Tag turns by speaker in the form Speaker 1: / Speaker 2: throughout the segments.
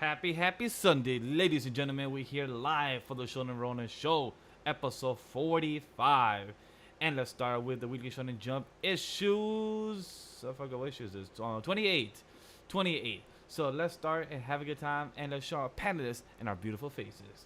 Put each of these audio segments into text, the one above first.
Speaker 1: Happy Sunday, ladies and gentlemen. We're here live for the Shonen Ronin show, episode 45. And let's start with the weekly Shonen Jump issues. I forgot what issues is. 28. 28. So let's start and have a good time and let's show our panelists and our beautiful faces.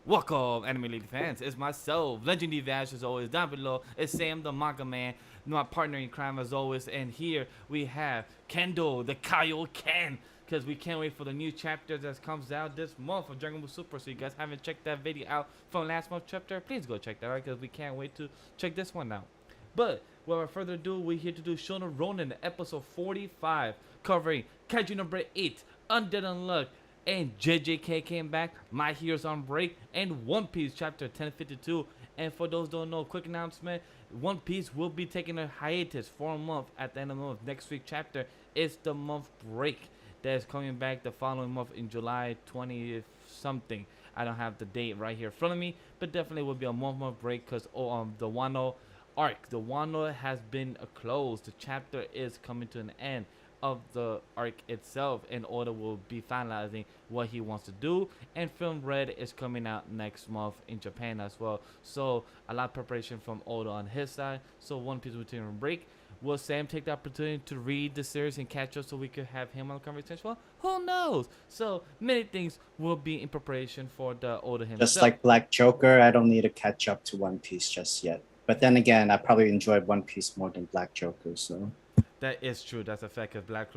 Speaker 1: Welcome, anime lady fans. It's myself, LegendDVash, as always. Down below is Sam the Manga Man, my partner in crime as always. And here we have Kendall, the Kyle Ken, because we can't wait for the new chapter that comes out this month of Dragon Ball Super. So you guys haven't checked that video out from last month's chapter, please go check that out because we can't wait to check this one out. But without further ado, we're here to do Shonen Ronin, episode 45, covering Kaiju number 8, Undead Unluck, and JJK came back, My Hero's on break, and One Piece chapter 1052. And for those who don't know, quick announcement: One Piece will be taking a hiatus for a month at the end of the month. Next week chapter is the month break that is coming back the following month in July 20th something. I don't have the date right here in front of me, but definitely will be a month break because the Wano arc, the Wano has been closed. The chapter is coming to an end of the arc itself, and Oda will be finalizing what he wants to do, and Film Red is coming out next month in Japan as well. So a lot of preparation from Oda on his side. So One Piece will take a break. Will Sam take the opportunity to read the series and catch up so we could have him on the conversation? Well, who knows? So many things will be in preparation for the Oda himself.
Speaker 2: Just like Black Joker, I don't need to catch up to One Piece just yet. But then again, I probably enjoyed One Piece more than Black Joker, so...
Speaker 1: That is true. That's a fact. Cause Black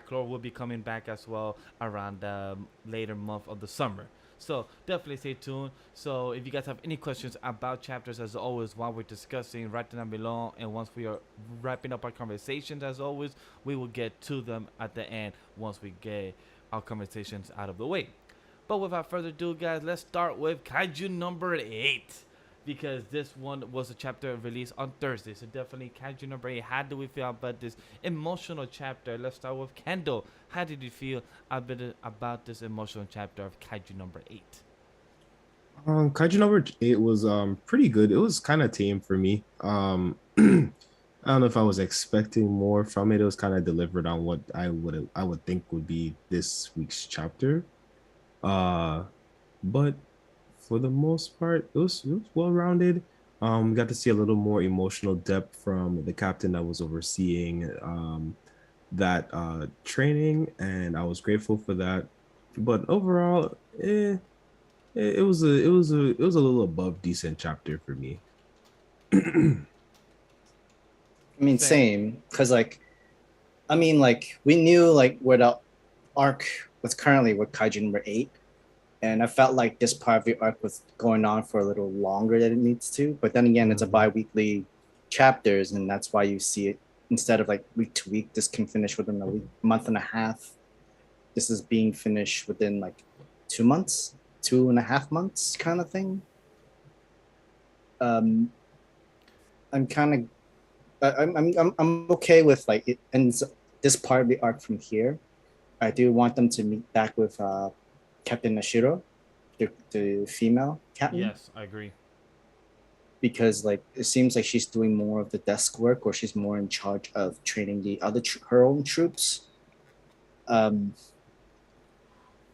Speaker 1: Clover will be coming back as well around the later month of the summer. So definitely stay tuned. So if you guys have any questions about chapters, as always, while we're discussing, write them down below. And once we are wrapping up our conversations, as always, we will get to them at the end once we get our conversations out of the way. But without further ado, guys, let's start with Kaiju number 8. Because this one was a chapter released on Thursday. So definitely Kaiju number 8. How do we feel about this emotional chapter? Let's start with Kendall. How did you feel about this emotional chapter of Kaiju number 8?
Speaker 3: Kaiju number 8 was pretty good. It was kind of tame for me. I don't know if I was expecting more from it. It was kind of delivered on what I would think would be this week's chapter. But for the most part, it was well-rounded. We got to see a little more emotional depth from the captain that was overseeing that training, and I was grateful for that. But overall, it was a little above decent chapter for me.
Speaker 2: I mean, same, because we knew where the arc was currently with Kaiju number 8. And I felt like this part of the arc was going on for a little longer than it needs to. But then again, it's a bi-weekly chapters, and that's why you see it instead of week to week. This can finish within a month and a half. This is being finished within 2 months, 2.5 months, kind of thing. I'm okay with it ends this part of the arc from here. I do want them to meet back with Captain Nashiro, the female captain.
Speaker 1: Yes, I agree.
Speaker 2: Because it seems like she's doing more of the desk work, or she's more in charge of training the other her own troops.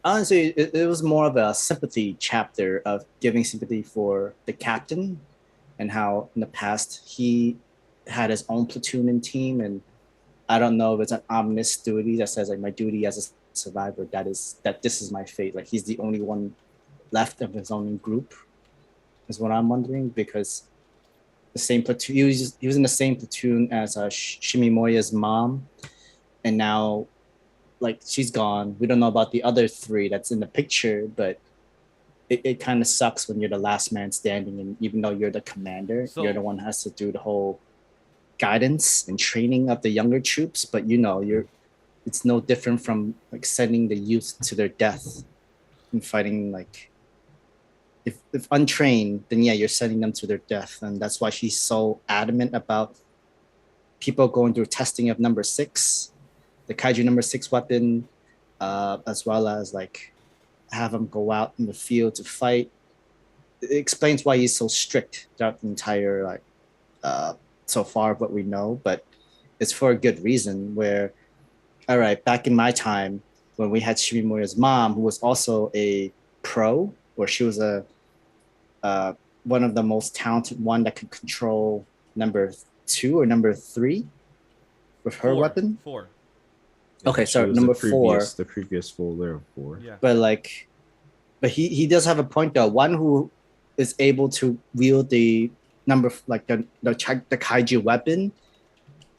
Speaker 2: Honestly, it was more of a sympathy chapter of giving sympathy for the captain and how in the past he had his own platoon and team, and I don't know if it's an ominous duty that says my duty as a survivor, that this is my fate. He's the only one left of his own group, is what I'm wondering, because the same platoon, he was in the same platoon as Shimimoya's mom, and now she's gone. We don't know about the other 3 that's in the picture, but it kind of sucks when you're the last man standing, and even though you're the commander, you're the one who has to do the whole guidance and training of the younger troops, but it's no different from sending the youth to their death and fighting. If untrained, then yeah, you're sending them to their death. And that's why she's so adamant about people going through testing of number 6, the Kaiju number 6 weapon, as well as have them go out in the field to fight. It explains why he's so strict throughout the entire so far what we know, but it's for a good reason, where all right, back in my time when we had Shimimori's mom, who was also a pro, or she was a uh, one of the most talented one that could control number 2 or number 3 with her
Speaker 1: Four,
Speaker 2: weapon.
Speaker 1: four.
Speaker 2: Okay,
Speaker 3: She
Speaker 2: so
Speaker 3: was
Speaker 2: number 4.
Speaker 3: the previous folder of 4.
Speaker 1: Yeah.
Speaker 2: But like, but he does have a point though. One who is able to wield the the kaiju weapon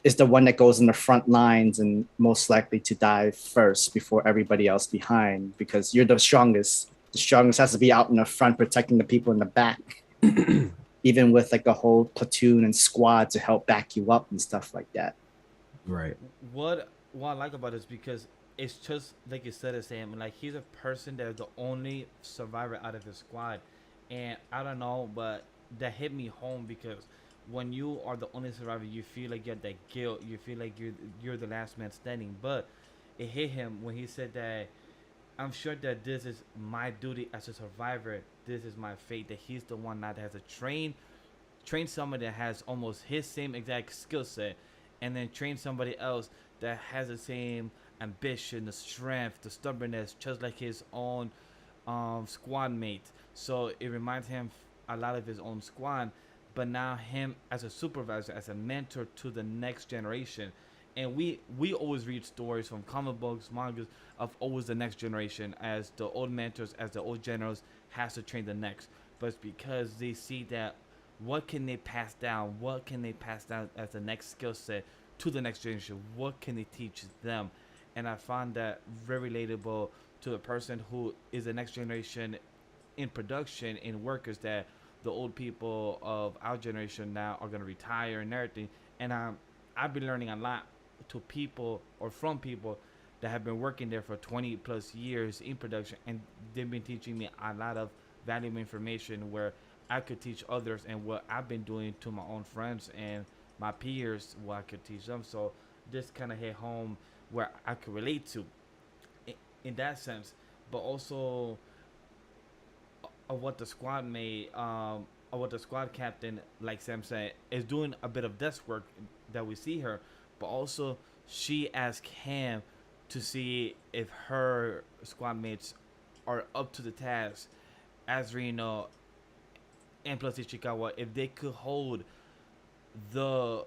Speaker 2: is the one that goes in the front lines and most likely to die first before everybody else behind, because you're the strongest. The strongest has to be out in the front protecting the people in the back, even with like a whole platoon and squad to help back you up and stuff like that.
Speaker 3: Right.
Speaker 1: What I like about it is because it's just like you said, it's Sam. Like he's a person that's the only survivor out of his squad, and I don't know, but that hit me home because when you are the only survivor, you feel like you have that guilt. You feel like you're the last man standing. But it hit him when he said that I'm sure that this is my duty as a survivor. This is my fate. That he's the one that has to train somebody that has almost his same exact skill set, and then train somebody else that has the same ambition, the strength, the stubbornness, just like his own squad mate. So it reminds him a lot of his own squad, but now him as a supervisor, as a mentor to the next generation. And we always read stories from comic books, mangas of always the next generation as the old mentors, as the old generals has to train the next. But it's because they see that what can they pass down? What can they pass down as the next skill set to the next generation? What can they teach them? And I find that very relatable to the person who is the next generation in production, in workers, that the old people of our generation now are going to retire and everything. And I've been learning a lot to people or from people that have been working there for 20 plus years in production, and they've been teaching me a lot of valuable information where I could teach others, and what I've been doing to my own friends and my peers, what I could teach them. So this kind of hit home where I could relate to in that sense, but also of what the squad made, of what the squad captain, like Sam said, is doing a bit of desk work that we see her, but also she asked him to see if her squad mates are up to the task as Reno and plus Ichikawa, if they could hold the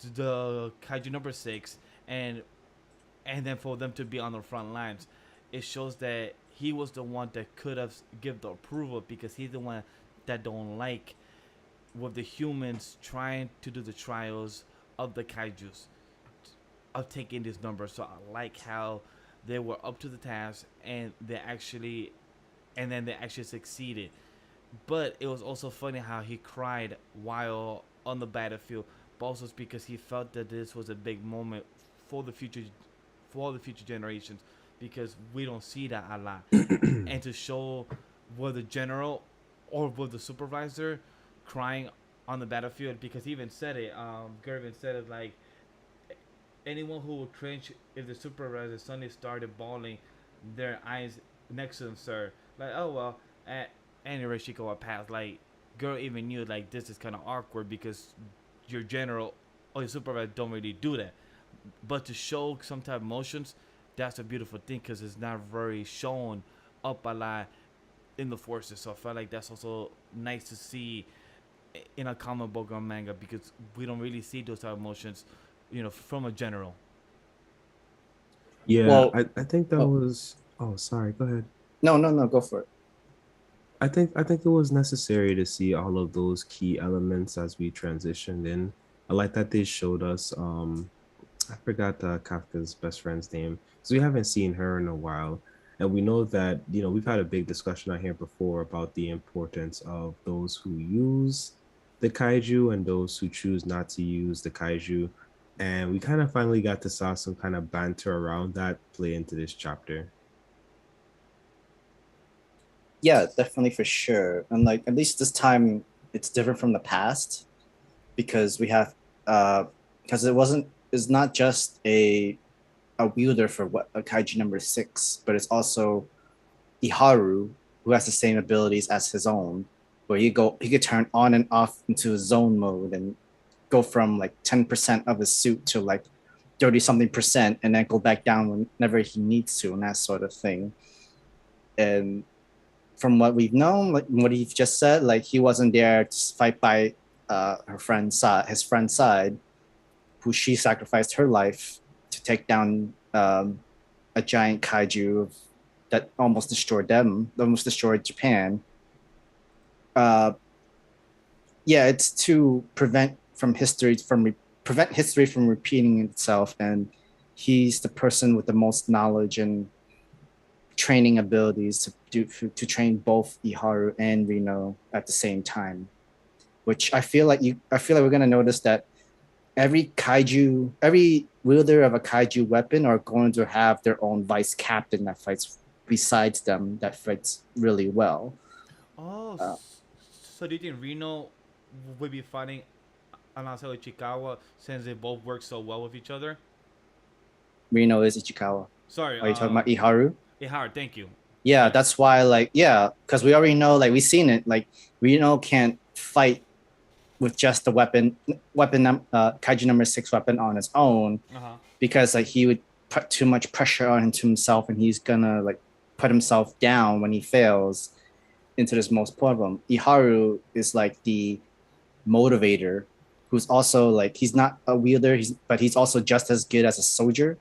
Speaker 1: Kaiju number 6 and then for them to be on the front lines, it shows that he was the one that could have give the approval, because he's the one that don't like with the humans trying to do the trials of the kaijus of taking this number. So I like how they were up to the task and they actually succeeded. But it was also funny how he cried while on the battlefield, but also it's because he felt that this was a big moment for the future, for all the future generations, because we don't see that a lot. And to show whether the general or with the supervisor crying on the battlefield, because he even said it, Gervin said it, like, anyone who would cringe if the supervisor suddenly started bawling their eyes next to them, sir. Like, oh well, at any rate, she go up past. Like, girl even knew, like, this is kind of awkward because your general or your supervisor don't really do that. But to show some type of emotions, that's a beautiful thing, because it's not very shown up a lot in the forces. So I felt like that's also nice to see in a comic book or manga, because we don't really see those type of emotions, from a general.
Speaker 3: Yeah,
Speaker 2: Well,
Speaker 3: I think that
Speaker 2: oh,
Speaker 3: was. Oh, sorry. Go ahead.
Speaker 2: no, go for it.
Speaker 3: I think it was necessary to see all of those key elements as we transitioned in. I like that they showed us. I forgot Kafka's best friend's name, so we haven't seen her in a while, and we know that we've had a big discussion out here before about the importance of those who use the kaiju and those who choose not to use the kaiju, and we kind of finally got to saw some kind of banter around that play into this chapter.
Speaker 2: Yeah, definitely for sure. And like at least this time it's different from the past, because we have because it's not just a wielder for what a kaiju number 6, but it's also Iharu, who has the same abilities as his own, where he could turn on and off into zone mode and go from like 10% of his suit to like 30 something percent and then go back down whenever he needs to and that sort of thing. And from what we've known, like what he just said, like he wasn't there to fight by his friend's side, who she sacrificed her life to take down a giant kaiju that almost destroyed Japan. It's to prevent history from repeating itself, and he's the person with the most knowledge and training abilities to train both Iharu and Reno at the same time. Which I feel like we're gonna notice that every wielder of a kaiju weapon are going to have their own vice captain that fights besides them, that fights really well.
Speaker 1: Oh, so do you think Reno would be fighting Anase Ichikawa since they both work so well with each other?
Speaker 2: Reno is Ichikawa.
Speaker 1: Sorry.
Speaker 2: Are you talking about Iharu?
Speaker 1: Iharu, thank you.
Speaker 2: Yeah, that's why, because we already know, we've seen it, Reno can't fight with just the kaiju number 6 weapon on his own, because he would put too much pressure on himself, and he's gonna put himself down when he fails into this most problem. Iharu is the motivator, who's also he's not a wielder, but he's also just as good as a soldier.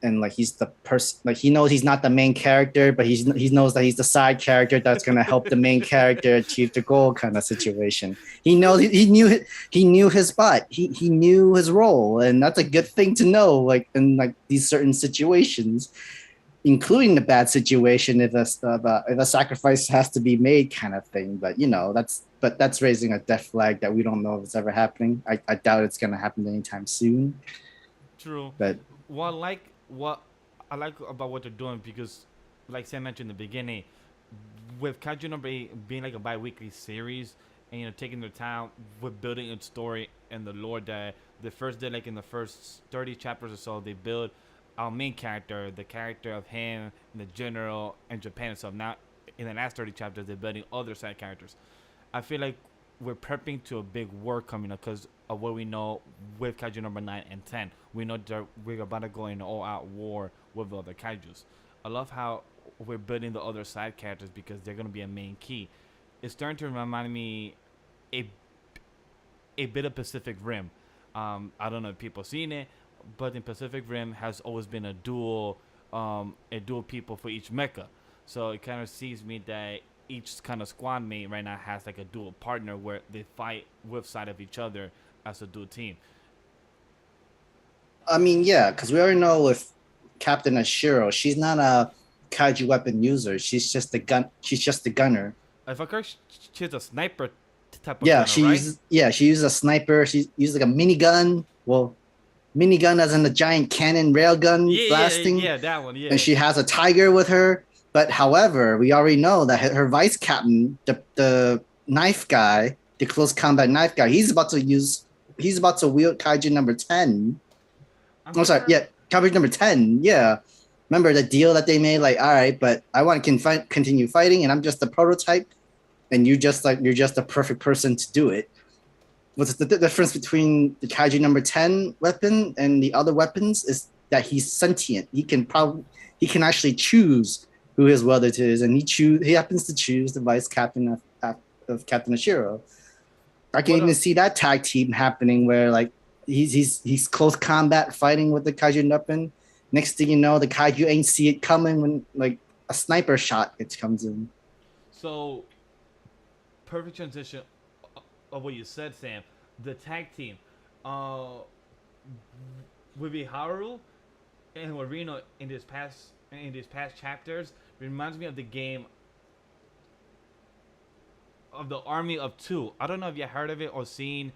Speaker 2: And he's the person, he knows he's not the main character, but he knows that he's the side character that's gonna help the main character achieve the goal, kind of situation. He knows he knew his spot. He knew his role, and that's a good thing to know. In these certain situations, including the bad situation, if a sacrifice has to be made, kind of thing. But that's raising a death flag that we don't know if it's ever happening. I doubt it's gonna happen anytime soon.
Speaker 1: True.
Speaker 2: But
Speaker 1: what I like about what they're doing, because like Sam mentioned in the beginning, with Kaiju number 8 being a bi-weekly series, and taking their time with building its story and the lore, that the first day, in the first 30 chapters or so, they build our main character, the character of him and the general and Japan itself. Now in the last 30 chapters, they're building other side characters. I feel like we're prepping to a big war coming up because of what we know with Kaiju number 9 and 10. We know that we're about to go in an all-out war with the other Kaijus. I love how we're building the other side characters because they're going to be a main key. It's starting to remind me a bit of Pacific Rim. I don't know if people seen it, but in Pacific Rim has always been a dual people for each mecha. So it kind of sees me that each kind of squad mate right now has a dual partner where they fight with side of each other as a dual team.
Speaker 2: I mean, yeah, because we already know with Captain Ashiro, she's not a kaiju weapon user. She's just a gunner.
Speaker 1: If I correct, she's a sniper type of gunner,
Speaker 2: she uses a sniper. She uses a minigun. Well, minigun as in the giant cannon railgun blasting.
Speaker 1: Yeah, that one. Yeah.
Speaker 2: And she has a tiger with her. But however, we already know that her vice captain, the knife guy, the close combat knife guy, he's about to wield kaiju number 10. Kaiju number 10. Yeah. Remember the deal that they made? All right, but I want to continue fighting, and I'm just a prototype, and you're just the perfect person to do it. What's the difference between the kaiju number 10 weapon and the other weapons is that he's sentient. He can actually choose who his welder is, and he happens to choose the vice captain of Captain Ashiro. I can even see that tag team happening where he's close combat fighting with the kaiju weapon. Next thing you know, the kaiju ain't see it coming when a sniper shot comes in.
Speaker 1: So perfect transition of what you said, Sam. The tag team with Iharu and Reno in these past chapters reminds me of the game of the Army of Two. I don't know if you heard of it or seen.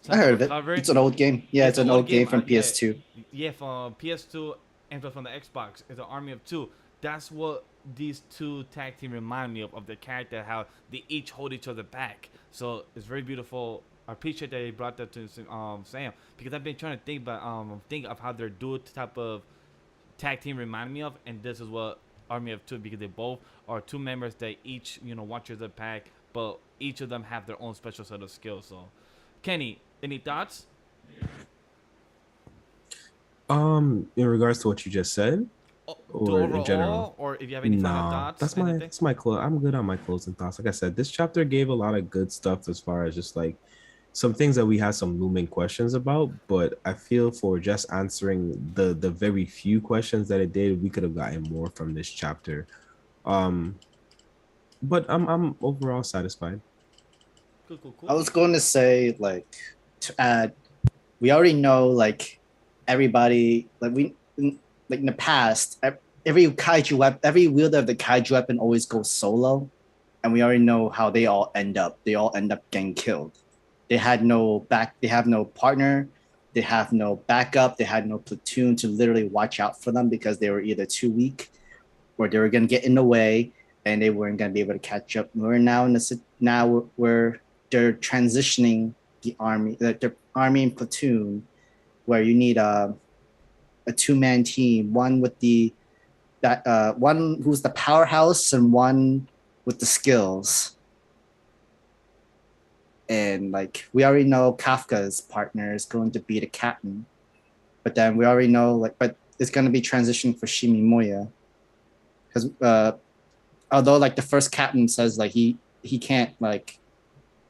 Speaker 2: I heard of it. Cover. It's an old game. Yeah, it's an old game from PS2.
Speaker 1: Yeah, from PS2 and from the Xbox. It's an Army of Two. That's what these two tag team remind me of the character, how they each hold each other back. So it's very beautiful. I appreciate that they brought that to Sam, because I've been trying to think of how their dual type of tag team remind me of, and this is what Army of Two, because they both are two members that each watch the pack, but each of them have their own special set of skills. So, Kenny, any thoughts?
Speaker 3: In regards to what you just said,
Speaker 1: The
Speaker 3: or in general?
Speaker 1: overall, or if you have any final
Speaker 3: Nah,
Speaker 1: thoughts, anything.
Speaker 3: that's my close. I'm good on my closing thoughts. Like I said, this chapter gave a lot of good stuff as far as just like some things that we had some looming questions about. But I feel for just answering the very few questions that it did, we could have gotten more from this chapter. Um, but I'm overall satisfied.
Speaker 1: Cool, cool,
Speaker 2: I
Speaker 1: cool.
Speaker 2: was going to say like to add, we already know like everybody like we like in the past every kaiju weapon, every wielder of the kaiju weapon always goes solo, and we already know how they all end up. They all end up getting killed. They had no back. They have no partner. They have no backup. They had no platoon to literally watch out for them because they were either too weak or they were going to get in the way and they weren't going to be able to catch up. We're now in the now where they're transitioning the army, the army and platoon, where you need a two-man team, one with the that one who's the powerhouse and one with the skills. And like we already know Kafka's partner is going to be the captain, but then we already know like but it's going to be transitioning for Shimimoya because although like the first captain says like he can't like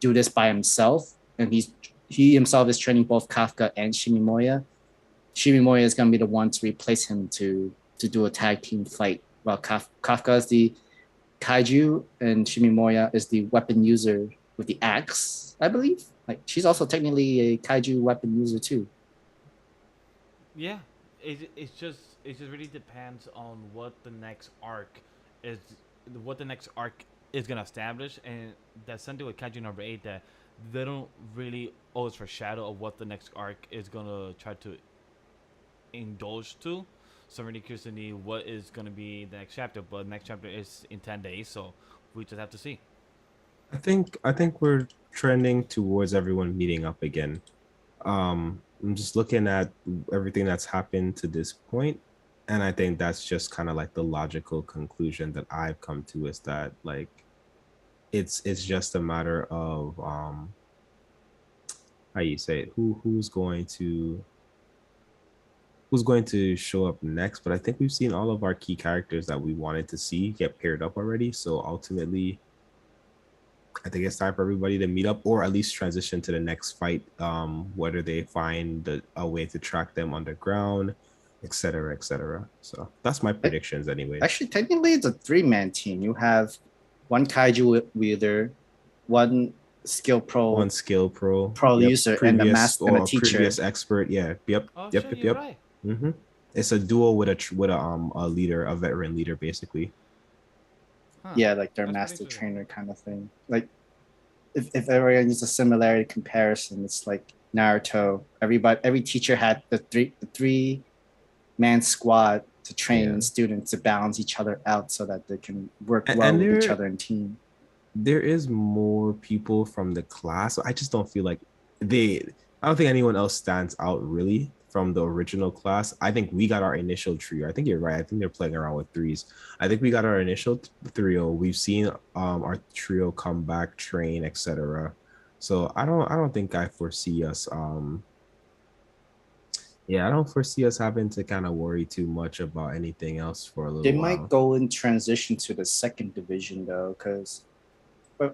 Speaker 2: do this by himself, and he himself is training both Kafka and Shimimoya. Shimimoya is going to be the one to replace him to do a tag team fight, while Kafka is the kaiju and Shimimoya is the weapon user with the axe, I believe. Like she's also technically a kaiju weapon user too.
Speaker 1: Yeah, it just really depends on what the next arc is, what the next arc is gonna establish, and that's something with Kaiju number 8 that they don't really always foreshadow of what the next arc is gonna try to indulge to. So I'm really curious to see what is gonna be the next chapter. But next chapter is in 10 days, so we just have to see.
Speaker 3: I think we're trending towards everyone meeting up again. I'm just looking at everything that's happened to this point, and I think that's just kind of like the logical conclusion that I've come to is that like it's just a matter of how you say it, who's going to show up next. But I think we've seen all of our key characters that we wanted to see get paired up already. So ultimately, I think it's time for everybody to meet up or at least transition to the next fight, whether they find a way to track them underground, etc., etc. So that's my predictions, anyways.
Speaker 2: Actually, technically, it's a three-man team. You have one kaiju wielder, one skill
Speaker 3: One skill pro,
Speaker 2: pro
Speaker 3: yep,
Speaker 2: user, and the
Speaker 3: previous
Speaker 2: master and a
Speaker 3: or
Speaker 2: teacher.
Speaker 3: previous expert, yeah, yep,
Speaker 1: Oh
Speaker 3: yep,
Speaker 1: shit,
Speaker 3: yep,
Speaker 1: you're
Speaker 3: yep.
Speaker 1: right.
Speaker 3: Mm-hmm. It's a duo with a leader, a veteran leader, basically.
Speaker 1: Huh?
Speaker 2: Yeah, like their
Speaker 1: That's pretty
Speaker 2: master
Speaker 1: interesting.
Speaker 2: trainer kind of thing. Like if everyone needs a similarity comparison, it's like Naruto. Every teacher had the three-man squad to
Speaker 3: Yeah,
Speaker 2: train students to balance each other out so that they can work well
Speaker 3: and
Speaker 2: with each other in team.
Speaker 3: there is more people from the class. I just don't feel like they. I don't think anyone else stands out really from the original class. I think we got our initial trio. I think you're right. I think they're playing around with threes. I think we got our initial trio. We've seen our trio come back, train, etc. So I don't think I foresee us yeah, I don't foresee us having to kind of worry too much about anything else for a
Speaker 2: They
Speaker 3: little
Speaker 2: might
Speaker 3: while.
Speaker 2: go in transition to the second division though, because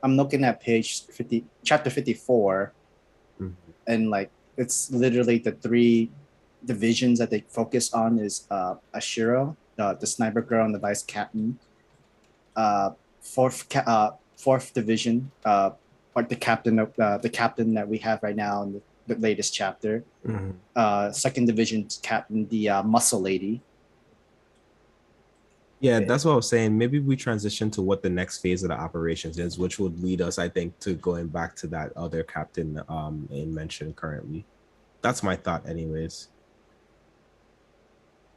Speaker 2: I'm looking at page 50, chapter 54,
Speaker 3: Mhm.
Speaker 2: and like it's literally the three divisions that they focus on is Ashiro, the sniper girl and the vice captain, uh, fourth division, or the captain that we have right now in the latest chapter.
Speaker 3: Mhm.
Speaker 2: Second division captain, the muscle lady.
Speaker 3: Yeah, that's what I was saying. Maybe we transition to what the next phase of the operations is, which would lead us, I think, to going back to that other captain in mention currently. That's my thought, anyways.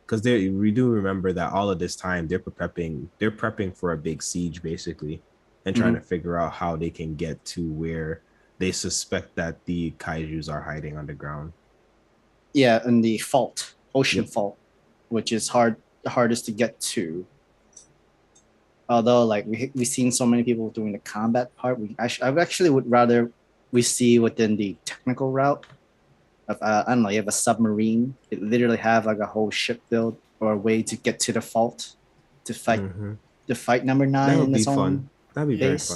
Speaker 3: Because we do remember that all of this time they're prepping for a big siege basically, and trying
Speaker 2: Mm-hmm.
Speaker 3: to figure out how they can get to where they suspect that the kaiju's are hiding underground.
Speaker 2: Yeah, and the ocean
Speaker 3: Yep.
Speaker 2: fault, which is the hardest to get to. Although, like we've seen so many people doing the combat part, I actually would rather we see within the technical route, of I don't know, you have a submarine. It literally have like a whole ship build or a way to get to the fault to fight
Speaker 3: Hmm.
Speaker 2: number
Speaker 3: That
Speaker 2: nine
Speaker 3: would
Speaker 2: in
Speaker 3: be
Speaker 2: its
Speaker 3: fun.
Speaker 2: own
Speaker 3: That'd be very
Speaker 2: base.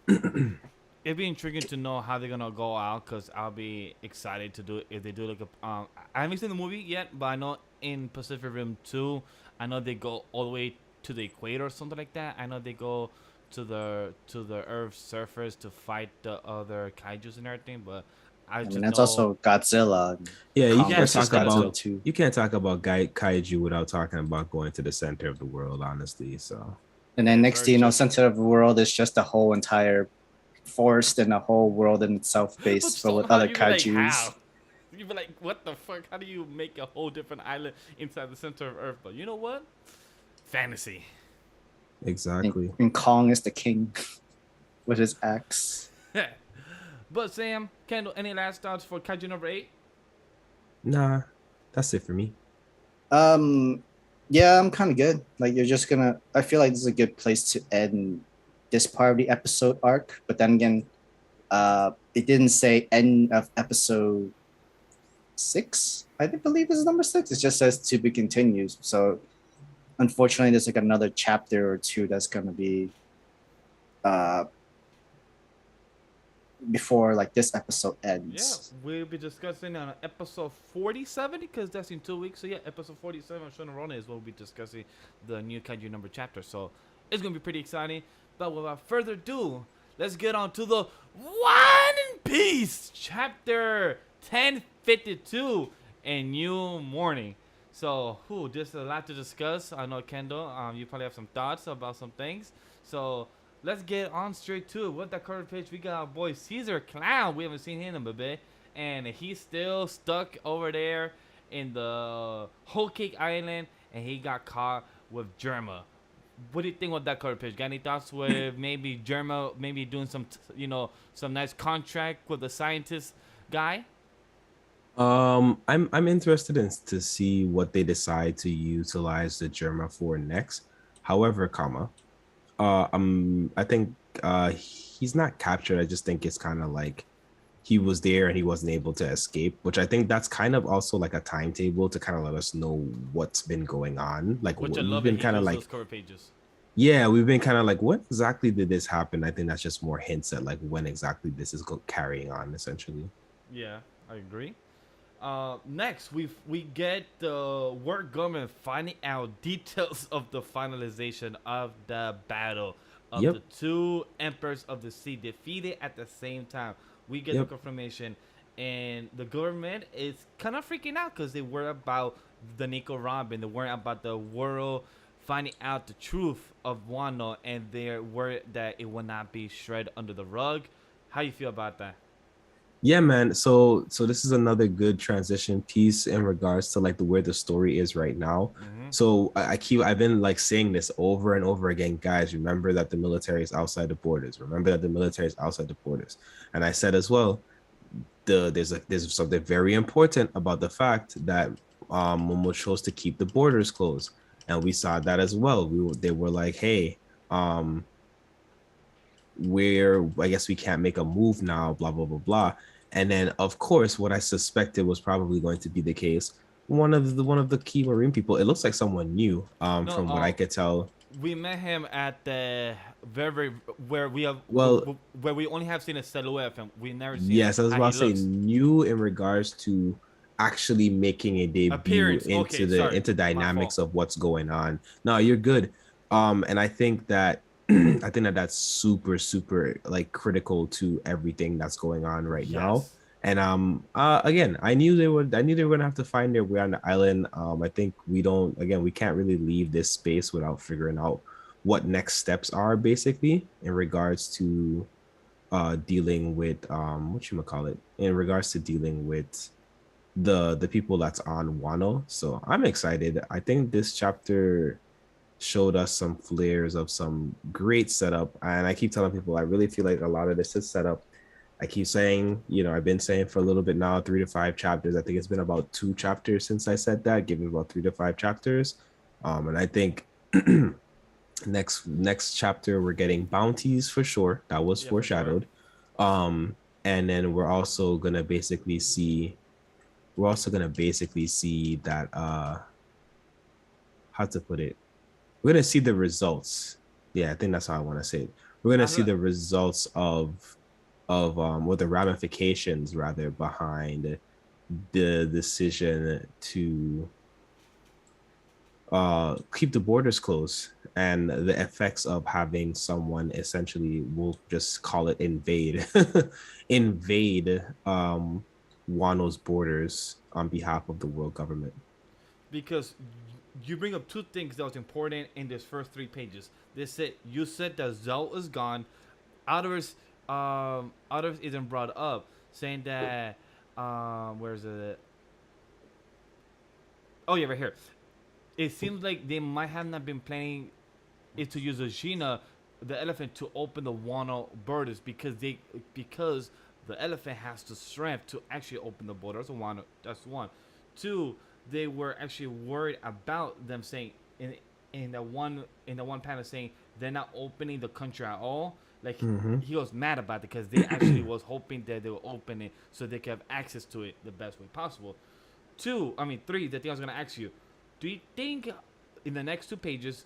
Speaker 3: fun.
Speaker 1: It'd be intriguing to know how they're gonna go out, cause I'll be excited to do it if they do like a. I haven't seen the movie yet, but I know in Pacific Rim 2, I know they go all the way to the equator or something like that. I know they go to the Earth's surface to fight the other kaiju's and everything, but I
Speaker 2: I mean,
Speaker 1: just
Speaker 2: that's
Speaker 1: know.
Speaker 2: also Godzilla,
Speaker 3: Yeah, you
Speaker 2: Kong
Speaker 1: Yeah,
Speaker 3: can't
Speaker 1: it's just
Speaker 2: versus
Speaker 3: talk
Speaker 1: Godzilla.
Speaker 2: Godzilla
Speaker 3: about
Speaker 2: 2.
Speaker 3: you can't talk about kaiju without talking about going to the center of the world, honestly. So
Speaker 2: And
Speaker 1: That
Speaker 2: then
Speaker 1: is
Speaker 2: next
Speaker 1: very
Speaker 2: to you know,
Speaker 1: true.
Speaker 2: center of the world is just a whole entire forest and a whole world in itself
Speaker 1: But
Speaker 2: based filled with
Speaker 1: somehow
Speaker 2: other
Speaker 1: you be like,
Speaker 2: kaijus.
Speaker 1: how? You be like, what the fuck? How do you make a whole different island inside the center of Earth? But you know what? Fantasy.
Speaker 3: exactly.
Speaker 2: And Kong is the king with his axe.
Speaker 1: But Sam, Kendall, any last thoughts for Kaiju number 8?
Speaker 3: Nah, that's it for me.
Speaker 2: Um, yeah, I'm kind of good. Like you're just gonna. I feel like this is a good place to end this part of the episode arc. But then again, it didn't say end of episode 6. I believe this is number 6. It just says to be continues. So unfortunately, there's like another chapter or two that's gonna be uh before like this episode
Speaker 1: Yeah,
Speaker 2: ends.
Speaker 1: we'll be discussing on episode 47 because that's in 2 weeks. So yeah, episode 47 of Shonen Ronin is what we'll be discussing the new Kaiju number chapter. So it's gonna be pretty exciting. But without further ado, let's get on to the One Piece chapter 1052 and New Morning. So, there's a lot to discuss. I know Kendall, you probably have some thoughts about some things. So let's get on straight to it. What that cover page? We got our boy Caesar Clown. We haven't seen him in a bit, and he's still stuck over there in the Whole Cake Island, and he got caught with Germa. What do you think of that cover page? Got any thoughts with maybe Germa, maybe doing some, some nice contract with the scientist guy?
Speaker 3: I'm interested in to see what they decide to utilize the Germa for next. However, I think he's not captured. I just think it's kind of like he was there and he wasn't able to escape, which I think that's kind of also like a timetable to kind of let us know what's been going on. Like
Speaker 1: Which I
Speaker 3: we've
Speaker 1: love it.
Speaker 3: been
Speaker 1: He
Speaker 3: kind of
Speaker 1: uses
Speaker 3: like,
Speaker 1: those cover pages.
Speaker 3: yeah, we've been kind of like, what exactly did this happen? I think that's just more hints at like when exactly this is carrying on, essentially.
Speaker 1: Yeah, I agree. Next, we get the world government finding out details of the finalization of the battle of
Speaker 3: Yep.
Speaker 1: the two emperors of the sea defeated at the same time. We get the
Speaker 3: Yep.
Speaker 1: confirmation, and the government is kind of freaking out because they were about the Nico Robin. They weren't about the world finding out the truth of Wano, and they're worried that it will not be shredded under the rug. How you feel about that?
Speaker 3: Yeah, man. So this is another good transition piece in regards to like the where the story is right now.
Speaker 1: Mm-hmm.
Speaker 3: So I've been like saying this over and over again, guys. Remember that the military is outside the borders. Remember that the military is outside the borders. And I said as well, there's something very important about the fact that Momo chose to keep the borders closed, and we saw that as well. They were like, hey, um, where I guess we can't make a move now, blah, blah, blah, blah. And then of course, what I suspected was probably going to be the case. One of the key marine people, it looks like someone new,
Speaker 1: No,
Speaker 3: from what I could tell.
Speaker 1: we met him at the very where we have
Speaker 3: Well,
Speaker 1: where we only have seen a silhouette of him. We never seen
Speaker 3: yes, I was
Speaker 1: how
Speaker 3: about
Speaker 1: he
Speaker 3: to say
Speaker 1: looks.
Speaker 3: new in regards to actually making a debut
Speaker 1: Appearance. Okay,
Speaker 3: into
Speaker 1: sorry,
Speaker 3: into
Speaker 1: my
Speaker 3: dynamics
Speaker 1: fault.
Speaker 3: of what's going on. No, you're good. And I think that I think that that's super like critical to everything that's going on right now.
Speaker 1: Yes.
Speaker 3: And again, I knew they were gonna have to find their way on the island. I think we can't really leave this space without figuring out what next steps are basically in regards to dealing with what you call it, in regards to dealing with the people that's on Wano. So I'm excited. I think this chapter showed us some flares of some great setup, and I keep telling people I really feel like a lot of this is set up. I keep saying, I've been saying for a little bit now, 3 to 5 chapters. I think it's been about 2 chapters since I said that, giving about 3 to 5 chapters. And I think next chapter we're getting bounties for sure. That was
Speaker 1: Yeah, for sure.
Speaker 3: foreshadowed. And then we're also gonna basically see we're also gonna basically see that how to put it. We're gonna see the results. Yeah, I think that's how I want to say it. We're gonna see the results of or the ramifications rather behind the decision to keep the borders closed and the effects of having someone essentially, we'll just call it invade invade Wano's borders on behalf of the world government.
Speaker 1: Because you bring up two things that was important in this first 3 pages. They said you said that Zell is gone. Others, others isn't brought up, saying that where's it? Oh yeah, right here. It seems like they might have not been planning it to use Ashina, the elephant, to open the Wano borders because the elephant has the strength to actually open the borders of Wano. That's one. Two, they were actually worried about them saying in the one panel saying they're not opening the country at all. Like he was mad about it because they actually was hoping that they will open it so they could have access to it the best way possible. Three, the thing I was gonna ask you, do you think in the next 2 pages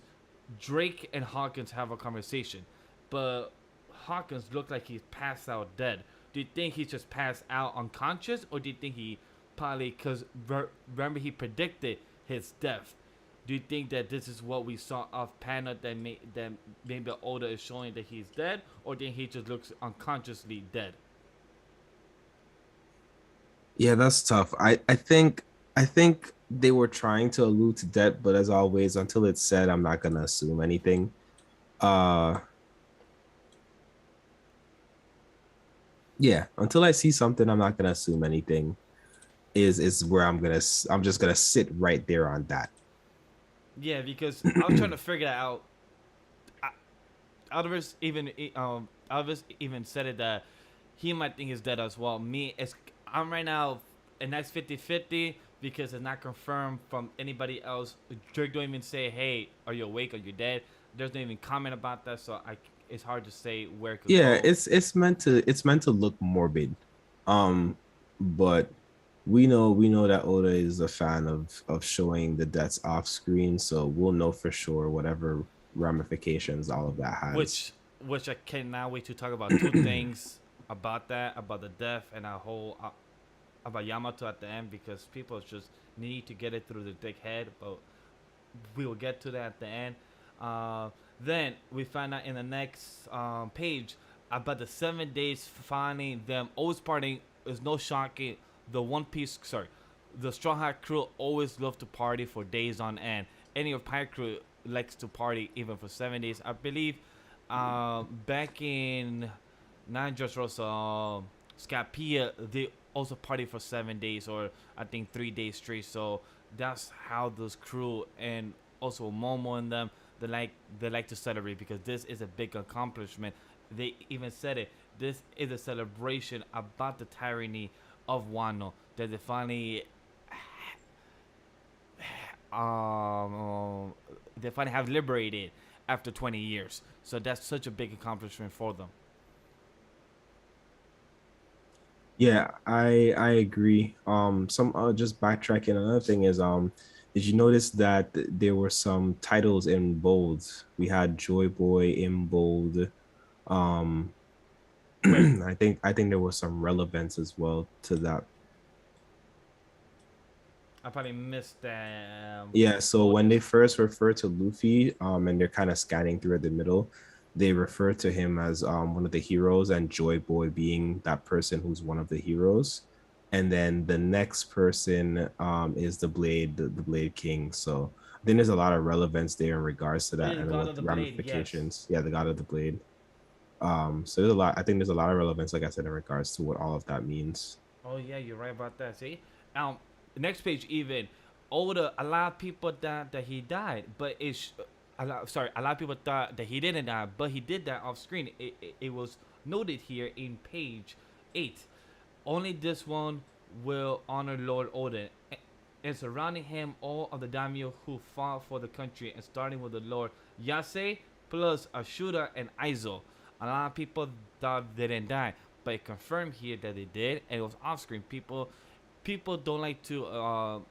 Speaker 1: Drake and Hawkins have a conversation, but Hawkins looked like he's passed out dead? Do you think he's just passed out unconscious, or do you think he probably, because remember he predicted his death? Do you think that this is what we saw off panel that maybe Oda is showing that he's dead, or do you think he just looks unconsciously dead?
Speaker 3: Yeah, that's tough. I think they were trying to allude to death, but as always, until it's said, I'm not gonna assume anything. Uh yeah, until I see something, I'm not gonna assume anything. Is where I'm just gonna sit right there on that.
Speaker 1: Yeah, because I was trying to figure that out. Alvarez even said it that he might think he's dead as well. I'm right now a nice 50-50 because it's not confirmed from anybody else. Drake don't even say, "Hey, are you awake? Are you dead?" There's no even comment about that, so it's hard to say where it could
Speaker 3: Yeah,
Speaker 1: go.
Speaker 3: it's meant to look morbid. But we know that Oda is a fan of showing the deaths off screen, so we'll know for sure whatever ramifications all of that has.
Speaker 1: Which I cannot wait to talk about two things about that, about the death and a whole about Yamato at the end, because people just need to get it through the thick head, but we will get to that at the end. Then we find out in the next page about the 7 days finding them always partying. Is no shocking. The One Piece, sorry, the Straw Hat crew always love to party for days on end. Any of Pirate crew likes to party even for 7 days. I believe back in Nine Just Rosa, Scapia, they also party for 7 days, or I think 3 days straight. So that's how those crew and also Momo and them they like to celebrate, because this is a big accomplishment. They even said it. This is a celebration about the tyranny of Wano that um they finally have liberated after 20 years. So that's such a big accomplishment for them.
Speaker 3: Yeah, I agree. Some just backtracking. Another thing is, did you notice that there were some titles in bold? We had Joy Boy in bold. Um, I think there was some relevance as well to that.
Speaker 1: I probably missed that.
Speaker 3: Yeah, so when they
Speaker 1: Boldness.
Speaker 3: first refer to Luffy, and they're kind of scanning through at the middle, they refer to him as one of the heroes, and Joy Boy being that person who's one of the heroes. And then the next person is the Blade King. So then there's a lot of relevance there in regards to
Speaker 1: Oh
Speaker 3: that
Speaker 1: yeah, the
Speaker 3: and
Speaker 1: God
Speaker 3: what
Speaker 1: of the Blade. Yes.
Speaker 3: ramifications. Yeah, the God of the Blade. So there's a lot. I think there's a lot of relevance, like I said, in regards to what all of that means.
Speaker 1: Oh yeah, you're right about that. See, um, next page even Oda. A lot of people thought that he died, but a lot of people thought that he didn't die, but he did die off screen. It was noted here in page 8. Only this one will honor Lord Odin, and surrounding him all of the daimyo who fought for the country, and starting with the Lord Yase plus Ashura and Aizo. A lot of people thought they didn't die, but it confirmed here that they did, and it was off screen. People people don't like to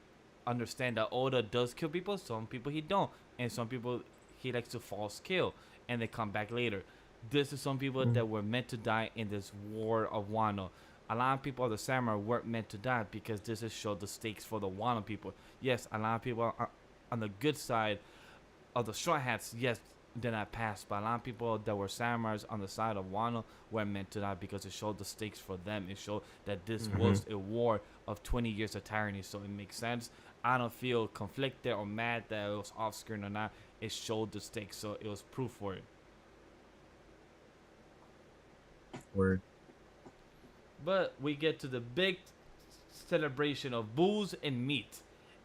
Speaker 1: understand that Oda does kill people. Some people he don't, and some people he likes to false kill, and they come back later. This is some people that were meant to die in this war of Wano. A lot of people of the samurai weren't meant to die because this is showed the stakes for the Wano people. Yes, a lot of people are on the good side of the Straw Hats. Yes, they're not passed, but a lot of people that were samurais on the side of Wano were meant to die because it showed the stakes for them. It showed that this was a war of 20 years of tyranny, so it makes sense. I don't feel conflicted or mad that it was off screen or not. It showed the stakes, so it was proof for it.
Speaker 3: Word.
Speaker 1: But we get to the big celebration of booze and meat.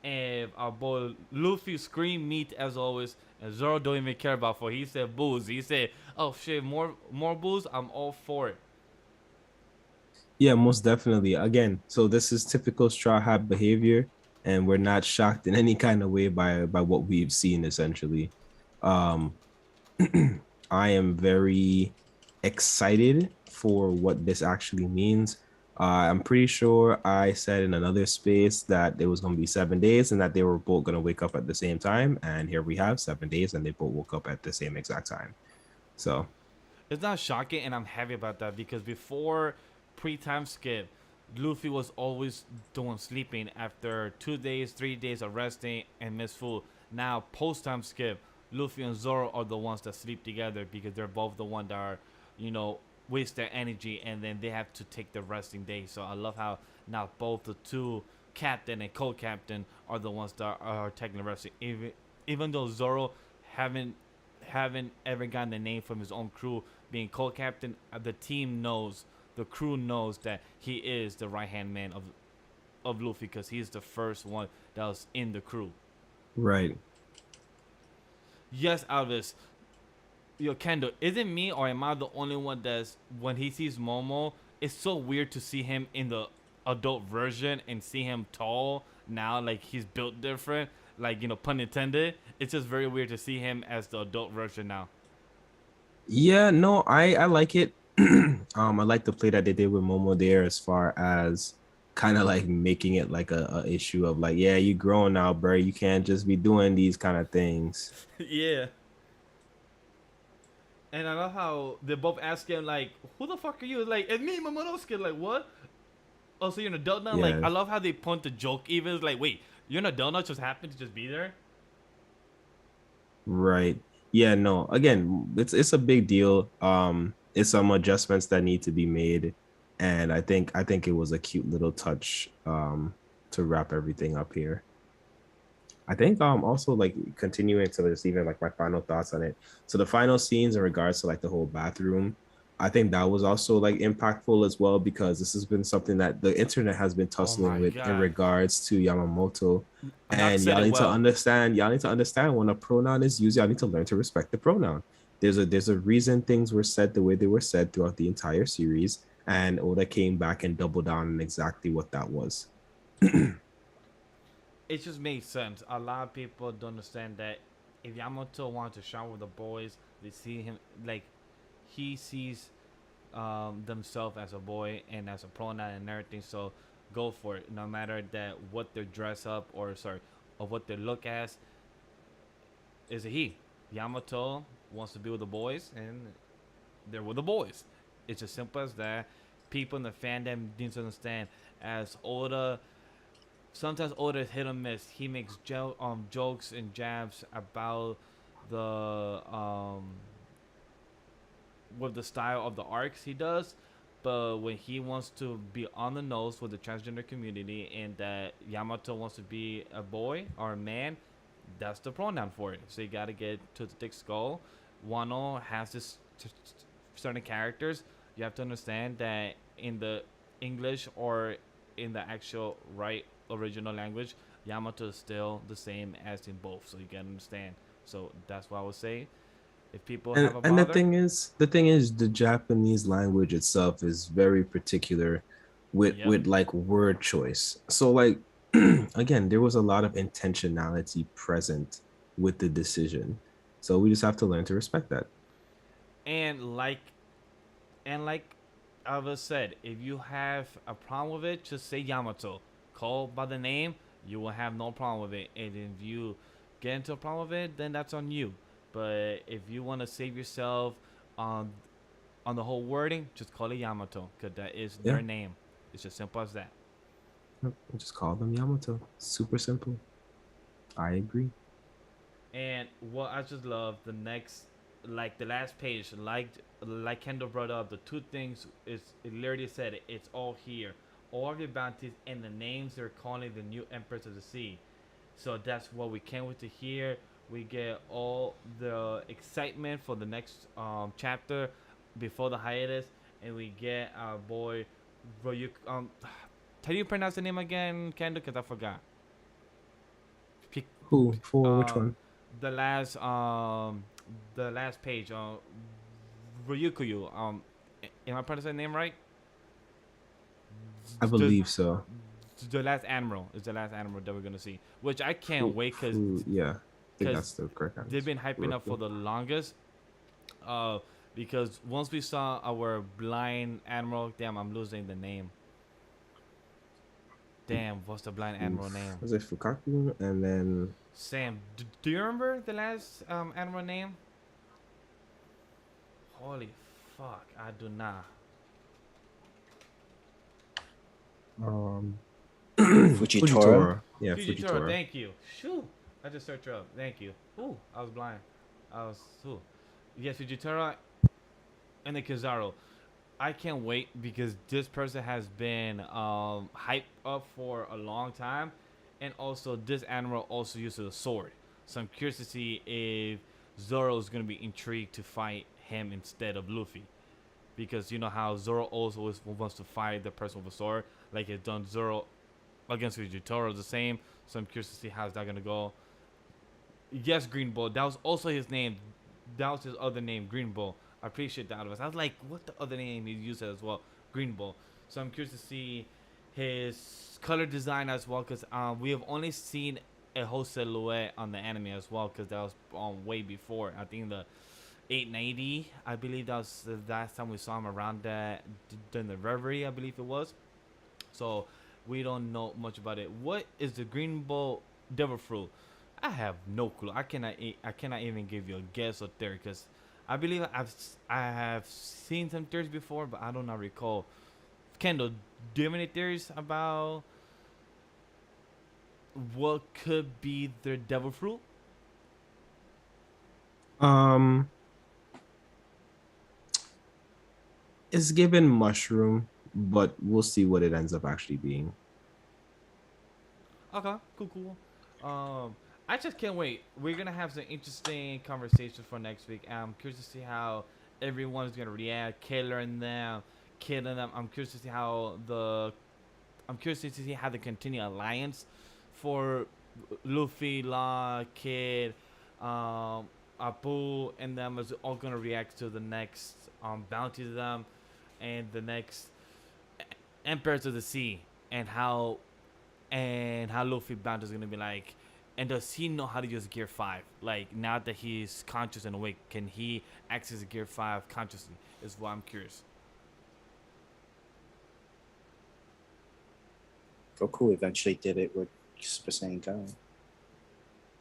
Speaker 1: And our boy Luffy screamed meat as always. And Zoro don't even care about for. He said booze. He said, oh shit, more booze? I'm all for it.
Speaker 3: Yeah, most definitely. Again, so this is typical Straw Hat behavior, and we're not shocked in any kind of way by what we've seen essentially. Um I am very excited for what this actually means. I'm pretty sure I said in another space that it was going to be 7 days and that they were both going to wake up at the same time. And here we have 7 days and they both woke up at the same exact time. So
Speaker 1: It's not shocking, and I'm happy about that because before pre-time skip, Luffy was always doing sleeping after 2 days, 3 days of resting and miss food. Now post-time skip, Luffy and Zoro are the ones that sleep together because they're both the one that are, waste their energy, and then they have to take the resting day. So I love how now both the two captain and co-captain are the ones that are taking the resting. Even though Zoro haven't ever gotten the name from his own crew being co-captain, the team knows, the crew knows that he is the right-hand man of Luffy because he's the first one that was in the crew.
Speaker 3: right.
Speaker 1: Yes, Alvis. Yo, Kendall, is it me or am I the only one that's, when he sees Momo, it's so weird to see him in the adult version and see him tall now, like he's built different, like, pun intended. It's just very weird to see him as the adult version now.
Speaker 3: Yeah, no, I like it. I like the play that they did with Momo there as far as kind of like making it like a issue of like, yeah, you grown now, bro. You can't just be doing these kind of things.
Speaker 1: Yeah. And I love how they both ask him, like, who the fuck are you? Like, it's me, Momonosuke. Like, what? Oh, so you're an adult now?
Speaker 3: Yeah.
Speaker 1: Like, I love how they point the joke even. It's like, wait, you're an adult now? Just happened to just be there?
Speaker 3: Right. Yeah, no. Again, it's a big deal. It's some adjustments that need to be made. And I think it was a cute little touch to wrap everything up here. I think also like continuing to this, even like my final thoughts on it. So the final scenes in regards to like the whole bathroom, I think that was also like impactful as well because this has been something that the internet has been tussling
Speaker 1: my
Speaker 3: with in
Speaker 1: God.
Speaker 3: regards to Yamamoto.
Speaker 1: Knox
Speaker 3: And
Speaker 1: said
Speaker 3: y'all
Speaker 1: it
Speaker 3: need to
Speaker 1: well.
Speaker 3: understand, when a pronoun is used, y'all need to learn to respect the pronoun. There's a reason things were said the way they were said throughout the entire series, and Oda came back and doubled down on exactly what that was.
Speaker 1: It just makes sense. A lot of people don't understand that if Yamato wants to shower with the boys, they see him, like, he sees themselves as a boy and as a pronoun and everything. So go for it. No matter that what they dress up or what they look as, is a he. Yamato wants to be with the boys and they're with the boys. It's as simple as that. People in the fandom need to understand as Oda. Sometimes Oda is hit or miss. He makes jokes and jabs about the with the style of the arcs he does, but when he wants to be on the nose with the transgender community and that Yamato wants to be a boy or a man, that's the pronoun for it. So you gotta get to the thick skull. Wano has this certain characters. You have to understand that in the English or in the actual original language, Yamato is still the same as in both. So you gotta understand. So that's what I would say. If people have a
Speaker 3: And the
Speaker 1: bother,
Speaker 3: thing is, the Japanese language itself is very particular
Speaker 1: yep.
Speaker 3: with like word choice. So like again, there was a lot of intentionality present with the decision. So we just have to learn to respect that.
Speaker 1: And like Alva said, if you have a problem with it, just say Yamato. call by the name, you will have no problem with it. And if you get into a problem with it, then that's on you. But if you want to save yourself on the whole wording, just call it Yamato, because that is
Speaker 3: Yeah.
Speaker 1: their name. It's as simple as that.
Speaker 3: Just call them Yamato. Super simple. I agree.
Speaker 1: And what I just love the next, like the last page, like Kendall brought up, the two things is it literally said it, it's all here, all of your bounties and the names they're calling the new Empress of the Sea. So that's what we can't wait to hear. We get all the excitement for the next chapter before the hiatus, and we get our boy, bro. How do you pronounce the name again, Kendall? Cause I forgot.
Speaker 3: Who? For which
Speaker 1: Um,
Speaker 3: one?
Speaker 1: the last page, Ryukuyu. Am I pronouncing the name right?
Speaker 3: I believe so.
Speaker 1: The last admiral is the last admiral that we're gonna see, which I can't wait because
Speaker 3: Yeah, I think
Speaker 1: 'cause
Speaker 3: that's the correct answer.
Speaker 1: they've been hyping up for the longest. Because once we saw our blind admiral, damn, I'm losing the name. Damn, what's the blind admiral name?
Speaker 3: Was it Fukaku? And then
Speaker 1: Sam, do you remember the last admiral name? Holy fuck, I do not.
Speaker 2: Fujitora.
Speaker 3: Yeah,
Speaker 1: Fujitora,
Speaker 3: Fujitora.
Speaker 1: thank you. Shoo, I just searched her up. Thank you. Ooh, I was blind. Yes, Fujitora and the Kizaru. I can't wait because this person has been hyped up for a long time, and also this admiral also uses a sword. So I'm curious to see if Zoro is gonna be intrigued to fight him instead of Luffy, because you know how Zoro also wants to fight the person with a sword, like he's done Zoro against Fujitora the same. So I'm curious to see how's that gonna go. Yes, Green Bull. That was also his name. That was his other name, Green Bull. I appreciate that out of us. I was like, what the other name he used as well? Green Bull. So I'm curious to see his color design as well, because we have only seen a whole silhouette on the anime as well, because that was way before. I think the 890, I believe that was the last time we saw him around that during the Reverie, I believe it was. So we don't know much about it. What is the Green Bull Devil Fruit? I have no clue. I cannot even give you a guess or theory, because I believe I have seen some theories before, but I do not recall. Kendall, do you have any theories about what could be their devil fruit?
Speaker 3: It's given mushroom, but we'll see what it ends up actually being.
Speaker 1: Okay, cool. I just can't wait. We're gonna have some interesting conversations for next week. I'm curious to see how everyone's gonna react, killing them. I'm curious to see how they continue alliance for Luffy, Law, Kid, Apu, and them is all gonna react to the next bounty to them, and the next Emperors of the Sea, and how Luffy bounty is gonna be like. And does he know how to use Gear 5? Like, now that he's conscious and awake, can he access Gear 5 consciously? Is what I'm curious.
Speaker 2: Goku eventually did it with Super Saiyan God.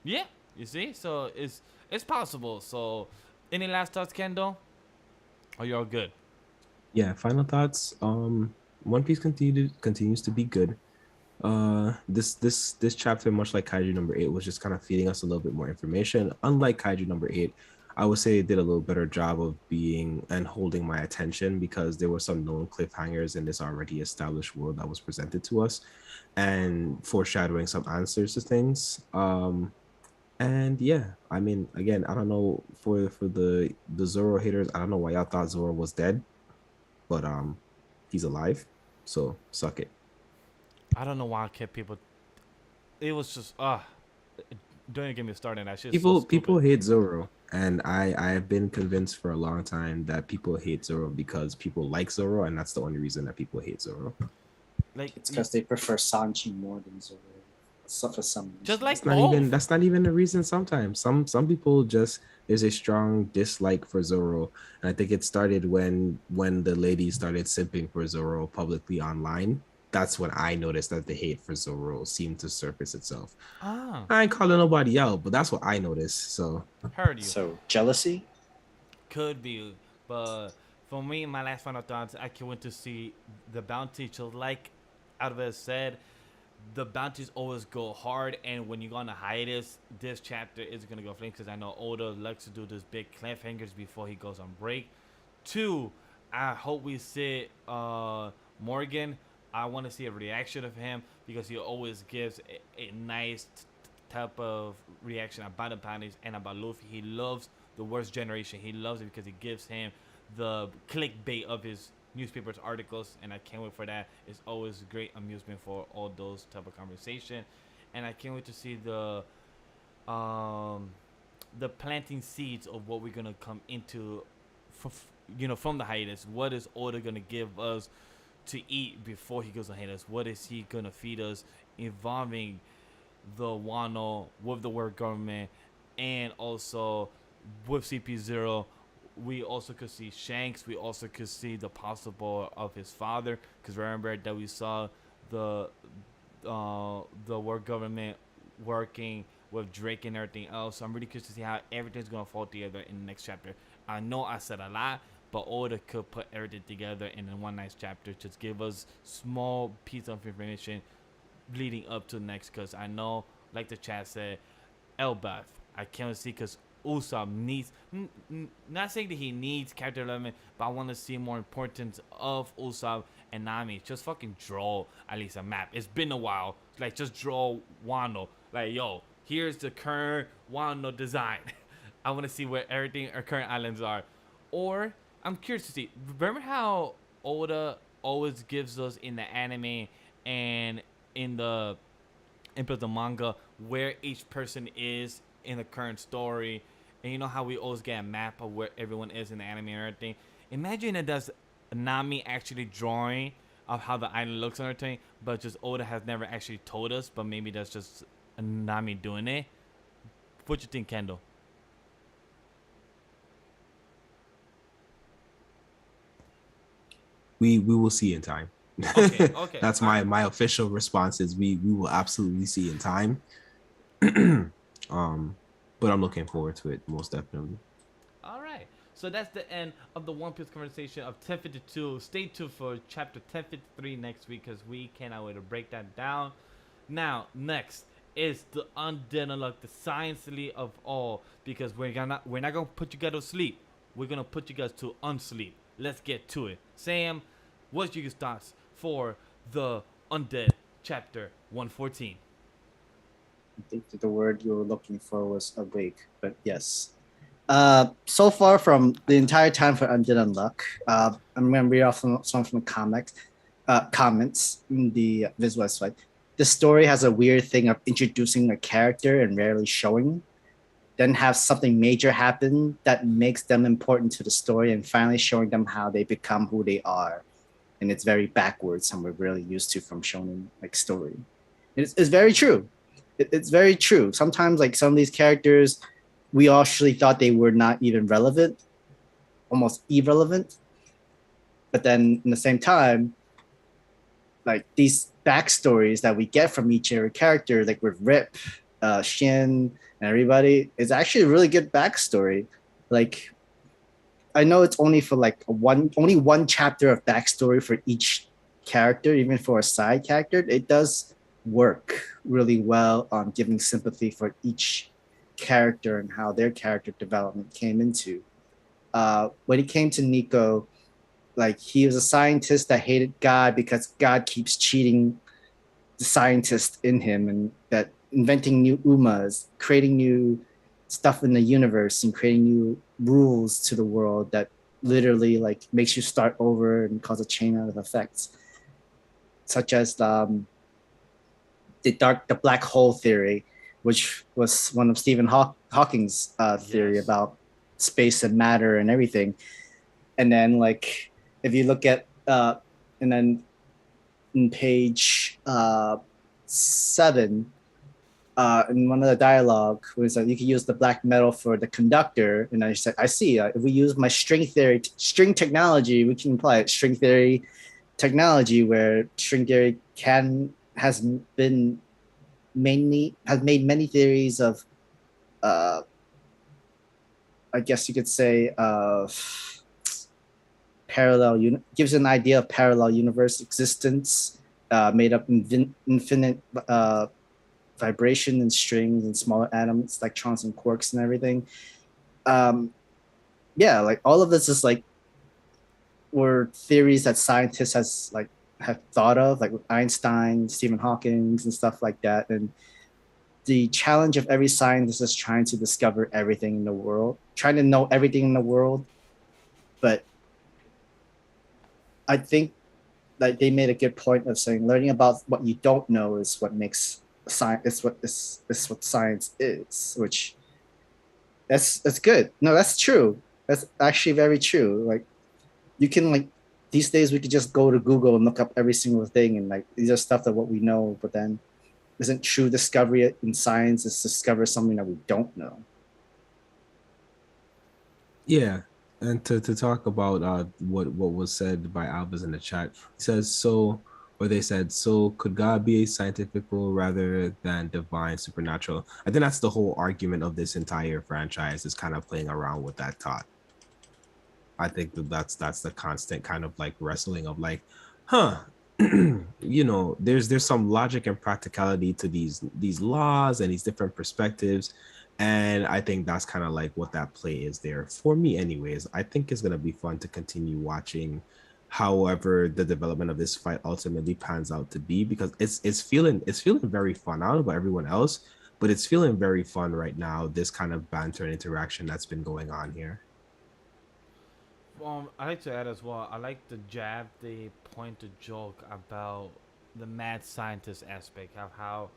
Speaker 1: Yeah, you see? So, it's possible. So, any last thoughts, Kendall? Or you're all good?
Speaker 3: Yeah, final thoughts. One Piece continues to be good. This chapter, much like Kaiju number 8, was just kind of feeding us a little bit more information. Unlike Kaiju number 8, I would say it did a little better job of being and holding my attention, because there were some known cliffhangers in this already established world that was presented to us, and foreshadowing some answers to things. And yeah, I mean, again, I don't know, for the Zoro haters, I don't know why y'all thought Zoro was dead, but he's alive, so suck it.
Speaker 1: I don't know why I kept people. It was just don't even get me started. That shit.
Speaker 3: People hate Zoro, and I have been convinced for a long time that people hate Zoro because people like Zoro, and that's the only reason that people hate Zoro.
Speaker 1: Like,
Speaker 2: It's because they prefer Sanji more than Zoro. For some reason.
Speaker 1: just like
Speaker 3: That's not even a reason. Sometimes some people just, there's a strong dislike for Zoro, and I think it started when the ladies started simping for Zoro publicly online. that's when I noticed that the hate for Zoro seemed to surface itself.
Speaker 1: Ah,
Speaker 3: I ain't calling nobody out, but that's what I noticed. So
Speaker 1: heard you.
Speaker 2: So jealousy.
Speaker 1: Could be, but for me, my last final thoughts, I can't wait to see the bounty. So, like Alves said, the bounties always go hard, and when you go on a hiatus, this chapter is gonna go flame because I know Oda likes to do this big cliffhangers before he goes on break. Two, I hope we see Morgan. I want to see a reaction of him because he always gives a nice type of reaction about the bounties and about Luffy. He loves the worst generation. He loves it because it gives him the clickbait of his newspapers articles, and I can't wait for that. It's always great amusement for all those type of conversation, and I can't wait to see um the planting seeds of what we're gonna come into from the hiatus. What is Oda gonna give us to eat before he goes on hiatus? What is he gonna feed us involving the Wano with the world government and also with CP0? We also could see Shanks. We also could see the possible of his father, because remember that we saw the world government working with Drake and everything else. So I'm really curious to see how everything's gonna fall together in the next chapter. I know I said a lot, but Oda could put everything together in one nice chapter. Just give us small piece of information leading up to next, because I know, like the chat said, Elbath. I can't see because Usopp needs, not saying that he needs character development, but I want to see more importance of Usopp and Nami. Just fucking draw at least a map. It's been a while. Like, just draw Wano. Like, yo, here's the current Wano design. I want to see where everything, our current islands are. Or, I'm curious to see, remember how Oda always gives us in the anime and in the manga where each person is in the current story, and you know how we always get a map of where everyone is in the anime and everything. Imagine it does Nami actually drawing of how the island looks and everything, but just Oda has never actually told us, but maybe that's just Nami doing it. What you think, Kendall?
Speaker 3: we will see in time.
Speaker 1: Okay, okay.
Speaker 3: That's my official response is we will absolutely see in time. But I'm looking forward to it most definitely.
Speaker 1: All right. So that's the end of the One Piece conversation of 1052. Stay tuned for chapter 1053 next week because we cannot wait to break that down. Now, next is the Undead Unluck, the science elite of all, because we're not gonna put you guys to sleep. We're gonna put you guys to unsleep. Let's get to it. Sam, what's your thoughts for the Undead chapter 114?
Speaker 2: I think that the word you were looking for was awake, but yes. So far from the entire time for Undead Unluck, I'm going to read off some from the comments in the visual site. The story has a weird thing of introducing a character and rarely showing, then have something major happen that makes them important to the story, and finally showing them how they become who they are. And it's very backwards, and we're really used to from shonen like story. It's very true. It's very true. Sometimes like some of these characters, we actually thought they were not even relevant, almost irrelevant. But then in the same time, like these backstories that we get from each every character, like with Rip, Shin, and everybody, is actually a really good backstory. Like, I know it's only for like only one chapter of backstory for each character, even for a side character. It does work really well on giving sympathy for each character and how their character development came into. When it came to Nico, like he was a scientist that hated God because God keeps cheating the scientist in him, and that inventing new umas, creating new stuff in the universe, and creating new rules to the world that literally like makes you start over and cause a chain of effects, such as the black hole theory, which was one of Stephen Hawking's theory about space and matter and everything. And then like if you look at and then in page 7 in one of the dialogue was that you can use the black metal for the conductor, and I said I see if we use my string technology, we can apply it. String theory technology where string theory has made many theories of I guess you could say gives an idea of parallel universe existence made up infinite vibration and strings and smaller atoms, electrons and quarks and everything. Yeah, like all of this is like were theories that scientists have thought of, like with Einstein, Stephen Hawking, and stuff like that. And the challenge of every scientist is trying to discover everything in the world, trying to know everything in the world. But I think that they made a good point of saying learning about what you don't know is what makes science is what science is, which that's good. No, that's true. That's actually very true. Like you can like these days we could just go to Google and look up every single thing, and like these are stuff that what we know, but then isn't true discovery in science is discover something that we don't know.
Speaker 3: Yeah, and to talk about what was said by Albus in the chat, he says so, or they said so. Could God be a scientifical rather than divine, supernatural? I think that's the whole argument of this entire franchise is kind of playing around with that thought. I think that's the constant kind of like wrestling of like, you know, there's some logic and practicality to these laws and these different perspectives. And I think that's kind of like what that play is there for me anyways. I think it's going to be fun to continue watching however the development of this fight ultimately pans out to be, because it's feeling very fun. I don't know about everyone else, but it's feeling very fun right now, this kind of banter and interaction that's been going on here.
Speaker 1: I like to add as well. I like the jab they point to joke about the mad scientist aspect of how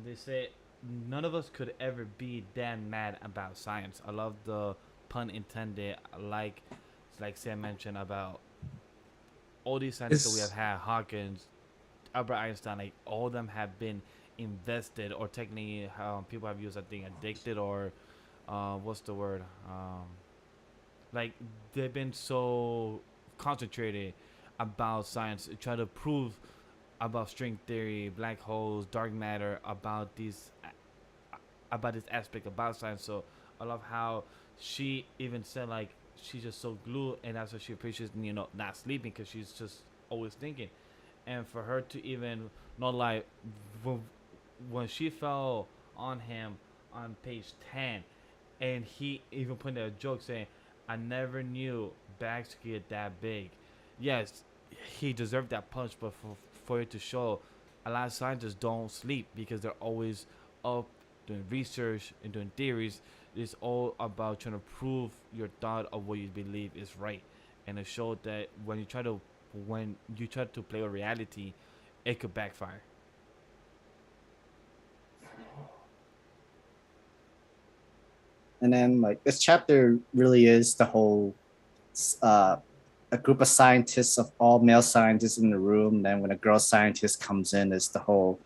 Speaker 1: they say none of us could ever be that mad about science. I love the pun intended. Like Sam mentioned about all these scientists that we have had, Hawkins, Albert Einstein, like all of them have been invested or technically people have used I think addicted or what's the word like they've been so concentrated about science, try to prove about string theory, black holes, dark matter, about this aspect about science. So I love how she even said like she's just so glued, and that's why she appreciates not sleeping because she's just always thinking, and for her to even not like when she fell on him on page 10, and he even put in a joke saying, I never knew bags could get that big. Yes, he deserved that punch, but for it to show, a lot of scientists don't sleep because they're always up doing research and doing theories. It's all about trying to prove your thought of what you believe is right, and it showed that when you try to play with reality, it could backfire.
Speaker 2: And then like this chapter really is the whole a group of scientists of all male scientists in the room. Then when a girl scientist comes in, it's the whole,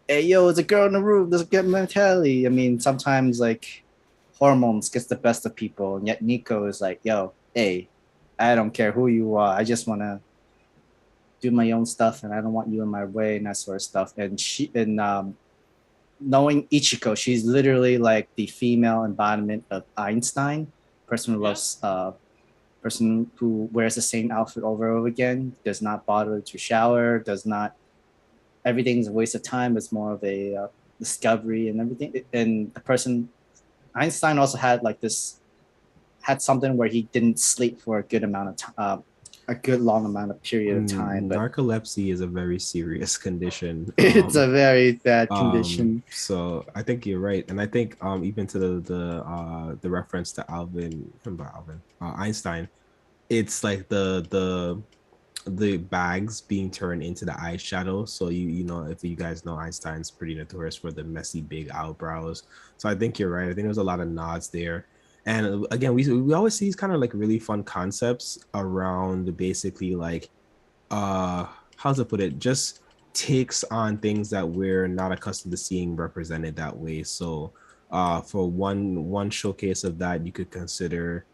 Speaker 2: hey yo, there's a girl in the room, there's a good mentality. I mean, sometimes like hormones gets the best of people, and yet Nico is like, yo, hey, I don't care who you are, I just want to do my own stuff, and I don't want you in my way and that sort of stuff. And knowing Ichiko, she's literally like the female embodiment of Einstein, person who loves person who wears the same outfit over and over again, does not bother to shower, does not, everything's a waste of time. It's more of a discovery and everything. And the person, Einstein also had something where he didn't sleep for a good amount of time, a good long amount of period of time. But
Speaker 3: narcolepsy is a very serious condition.
Speaker 2: It's a very bad condition.
Speaker 3: So I think you're right, and I think even to the reference to Einstein, it's like the bags being turned into the eyeshadow. So you know, if you guys know, Einstein's pretty notorious for the messy big eyebrows. So I think you're right. I think there's a lot of nods there. And again, we always see these kind of like really fun concepts around basically like how to put it, just takes on things that we're not accustomed to seeing represented that way. So for one showcase of that, you could consider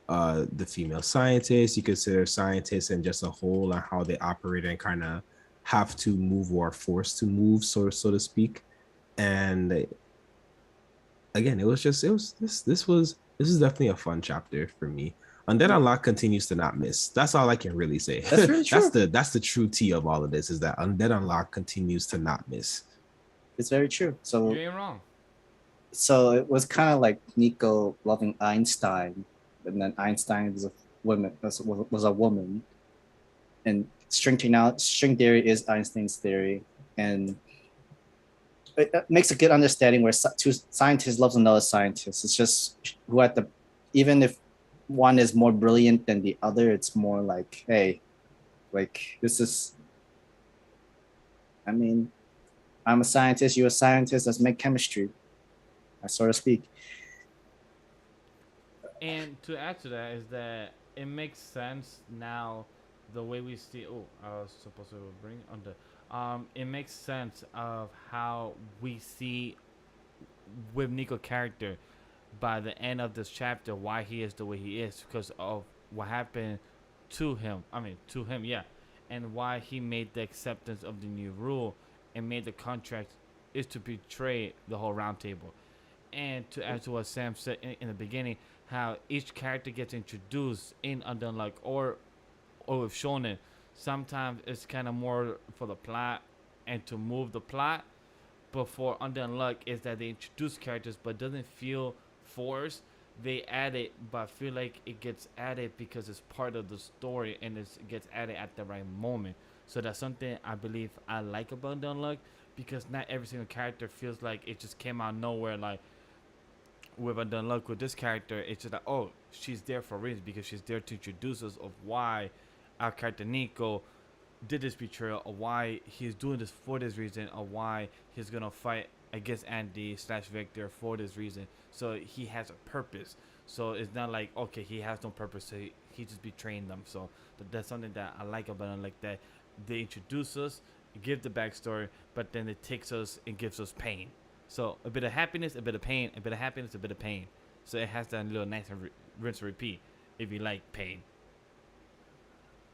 Speaker 3: the female scientists. You consider scientists and just a whole and how they operate and kind of have to move or are forced to move, so to speak. And again, this is definitely a fun chapter for me. Undead Unlock continues to not miss. That's all I can really say.
Speaker 2: That's really true.
Speaker 3: That's the true tea of all of this, is that Undead Unlock continues to not miss.
Speaker 2: It's very true. So
Speaker 1: You ain't wrong.
Speaker 2: so it was kind of like Nico loving Einstein, and then Einstein was a woman, and string theory is Einstein's theory, and it makes a good understanding where two scientists loves another scientist. It's just who at the, even if one is more brilliant than the other, it's more like, hey, like this is, I mean, I'm a scientist, you're a scientist, let's make chemistry, so to speak.
Speaker 1: And to add to that is that it makes sense now the way we see. Oh, I was supposed to bring on the. It makes sense of how we see with Nico character by the end of this chapter why he is the way he is because of what happened to him. I mean, to him, yeah, and why he made the acceptance of the new rule and made the contract is to betray the whole round table. And to add to what Sam said in the beginning, how each character gets introduced in Undead Unluck or with Shonen. Sometimes it's kind of more for the plot and to move the plot. But for Undead Unluck is that they introduce characters but doesn't feel forced. They add it, but I feel like it gets added because it's part of the story and it gets added at the right moment. So that's something I believe I like about Undead Unluck because not every single character feels like it just came out of nowhere. Like with Undead Unluck with this character, it's just like, oh, she's there for a reason because she's there to introduce us of why our character Nico did this betrayal, or why he's doing this for this reason, or why he's gonna fight against Andy/Victor for this reason. So he has a purpose. So it's not like, okay, he has no purpose, so he just betraying them. So that's something that I like about it, like that they introduce us, give the backstory, but then it takes us and gives us pain. So a bit of happiness, a bit of pain, a bit of happiness, a bit of pain. So it has that little nice rinse and repeat if you like pain.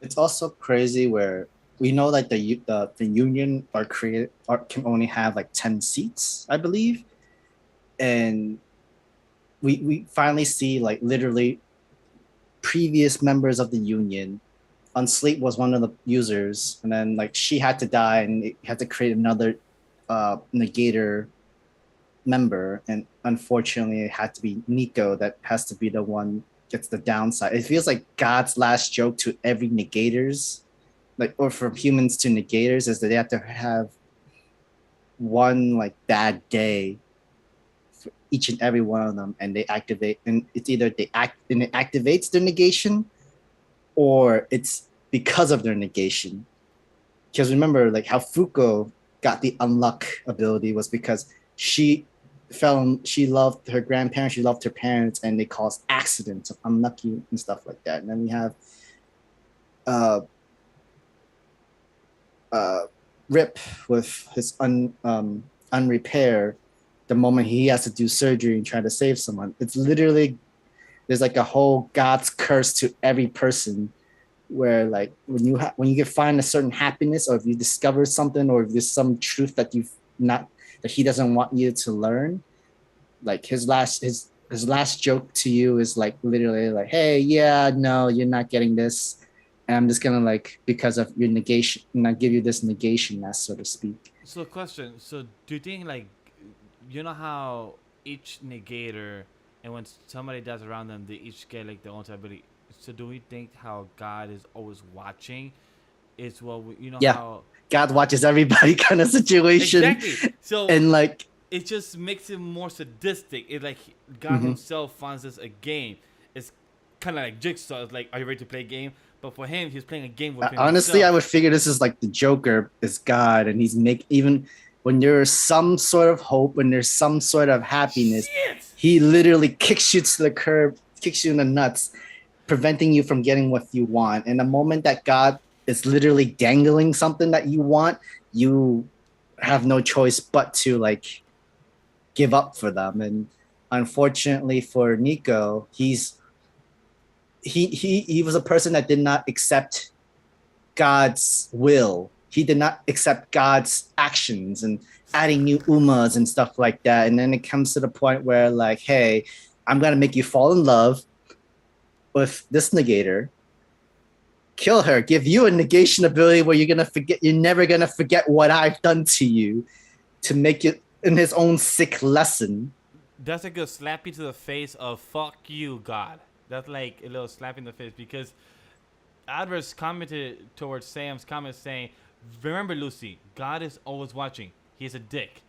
Speaker 2: It's also crazy where we know like the union can only have like 10 seats, I believe, and we finally see like literally previous members of the union. Unsleep was one of the users, and then like she had to die, and it had to create another negator member, and unfortunately it had to be Nico that has to be the one gets the downside. It feels like God's last joke to every negators, like, or from humans to negators, is that they have to have one like bad day for each and every one of them, and they activate, and it's either they act and it activates their negation, or it's because of their negation. Because remember, like how Fuko got the unluck ability was because she loved her grandparents, she loved her parents, and they caused accidents of unlucky and stuff like that. And then we have Rip with his unrepair, the moment he has to do surgery and try to save someone. It's literally, there's like a whole God's curse to every person, where like when you can find a certain happiness, or if you discover something, or if there's some truth that that he doesn't want you to learn, like his last joke to you is like literally like, hey, yeah, no, you're not getting this, and I'm just gonna, like, because of your negation, not give you this negation, as so to speak.
Speaker 1: So question, so do you think like, you know how each negator and when somebody dies around them they each get like their own type of ability, so do we think how God is always watching is
Speaker 2: Yeah.
Speaker 1: how
Speaker 2: God watches everybody kind of situation.
Speaker 1: exactly, so
Speaker 2: And like
Speaker 1: it just makes it more sadistic. It like God himself finds this a game. It's kind of like Jigsaw. It's like, are you ready to play a game? But for him, he's playing a game with
Speaker 2: honestly,
Speaker 1: himself.
Speaker 2: I would figure this is like the Joker is God, and he's even when there's some sort of hope, when there's some sort of happiness,
Speaker 1: Shit!
Speaker 2: he literally kicks you to the curb, kicks you in the nuts, preventing you from getting what you want. And the moment that God is literally dangling something that you want, you have no choice but to like give up for them. And unfortunately for Nico, he's he was a person that did not accept God's will. He did not accept God's actions and adding new umas and stuff like that. And then it comes to the point where like, hey, I'm gonna make you fall in love with this negator, kill her, give you a negation ability where you're never gonna forget what I've done to you, to make it in his own sick lesson.
Speaker 1: That's a good slap you to the face of fuck you, God. That's like a little slap in the face because Adverse commented towards Sam's comment saying, remember, Lucy, God is always watching. He's a dick.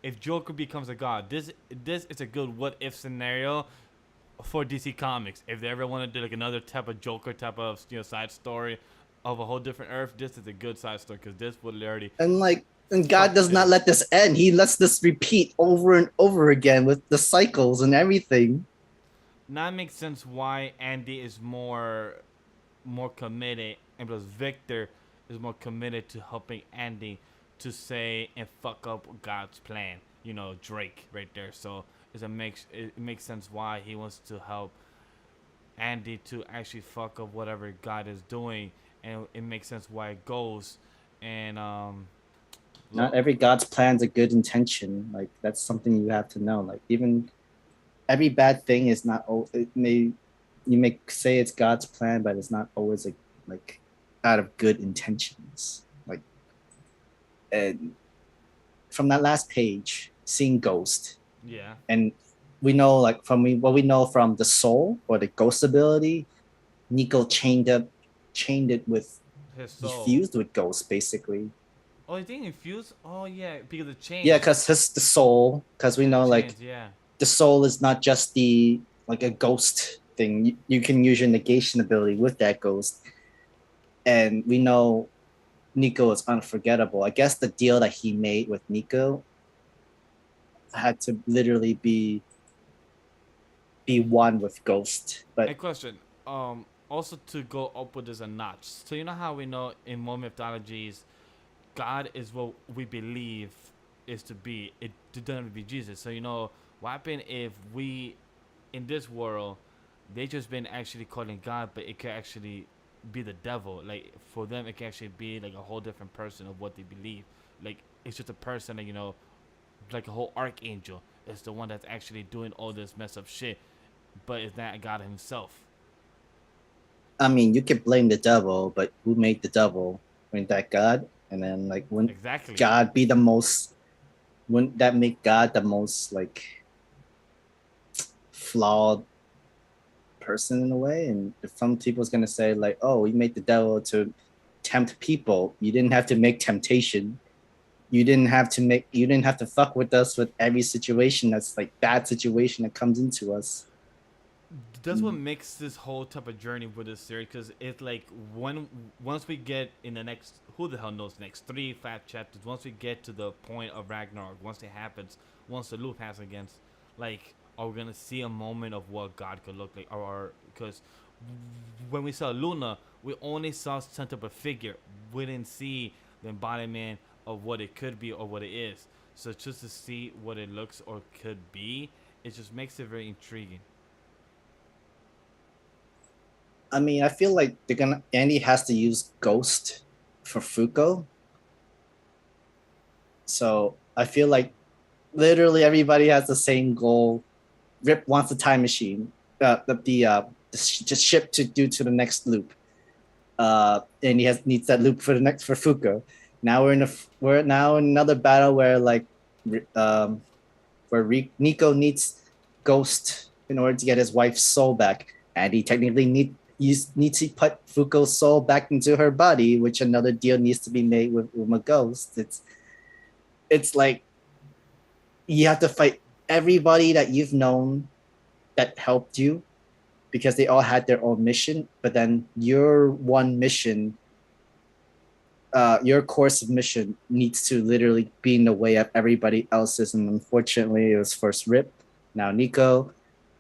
Speaker 1: If Joker becomes a god, this is a good what if scenario for DC Comics. If they ever want to do like another type of Joker type of side story of a whole different Earth, this is a good side story because this would literally
Speaker 2: And God does not let this end. He lets this repeat over and over again with the cycles and everything.
Speaker 1: Now it makes sense why Andy is more committed, and plus Victor is more committed to helping Andy to say and fuck up God's plan. Drake right there. So it makes sense why he wants to help Andy to actually fuck up whatever God is doing, and it makes sense why it goes. And
Speaker 2: not every God's plan's a good intention. Like that's something you have to know. Like even every bad thing is not. You may say it's God's plan, but it's not always like out of good intentions. Like, and from that last page, seeing Ghost.
Speaker 1: Yeah.
Speaker 2: And we know, like what we know from the soul or the ghost ability, Nico chained it with
Speaker 1: His soul.
Speaker 2: fused with Ghost basically.
Speaker 1: Oh, you think infused? Oh yeah, because the chain.
Speaker 2: Yeah, because the soul. Because we know the soul is not just like a ghost thing. You can use your negation ability with that ghost, and we know Nico is unforgettable. I guess the deal that he made with Nico had to literally be one with Ghost. But
Speaker 1: a question. Also to go up with this a notch. So you know how we know in more mythologies, God is what we believe is to be. It doesn't be Jesus. So what happened if we, in this world, they just been actually calling God, but it could actually be the devil. Like for them, it can actually be like a whole different person of what they believe. Like it's just a person that like a whole archangel. It's the one that's actually doing all this mess up shit, but it's not God himself.
Speaker 2: I mean, you could blame the devil, but who made the devil? Ain't that God? And then like wouldn't God be the most? Wouldn't that make God the most like flawed person in a way? And if some people's gonna say like, oh, you made the devil to tempt people. You didn't have to make temptation. You didn't have to fuck with us with every situation that's like bad situation that comes into us.
Speaker 1: That's what makes this whole type of journey with this series, because it's like once we get in the next, who the hell knows, next 3-5 chapters, once we get to the point of Ragnarok, once it happens, once the loop happens against, like, are we gonna see a moment of what God could look like, or because when we saw Luna, we only saw some type of figure, we didn't see the embodiment of what it could be or what it is. So just to see what it looks or could be, it just makes it very intriguing.
Speaker 2: I mean, I feel like Andy has to use Ghost for Fuko. So I feel like literally everybody has the same goal. Rip wants the time machine, the ship to do to the next loop, and he needs that loop for Fuko. Now we're now in another battle where Nico needs Ghost in order to get his wife's soul back, and he technically needs to put Fuko's soul back into her body, which another deal needs to be made with a Ghost. It's like you have to fight everybody that you've known that helped you, because they all had their own mission, but then your one mission, your course of mission needs to literally be in the way of everybody else's. And unfortunately, it was first Rip, now Nico.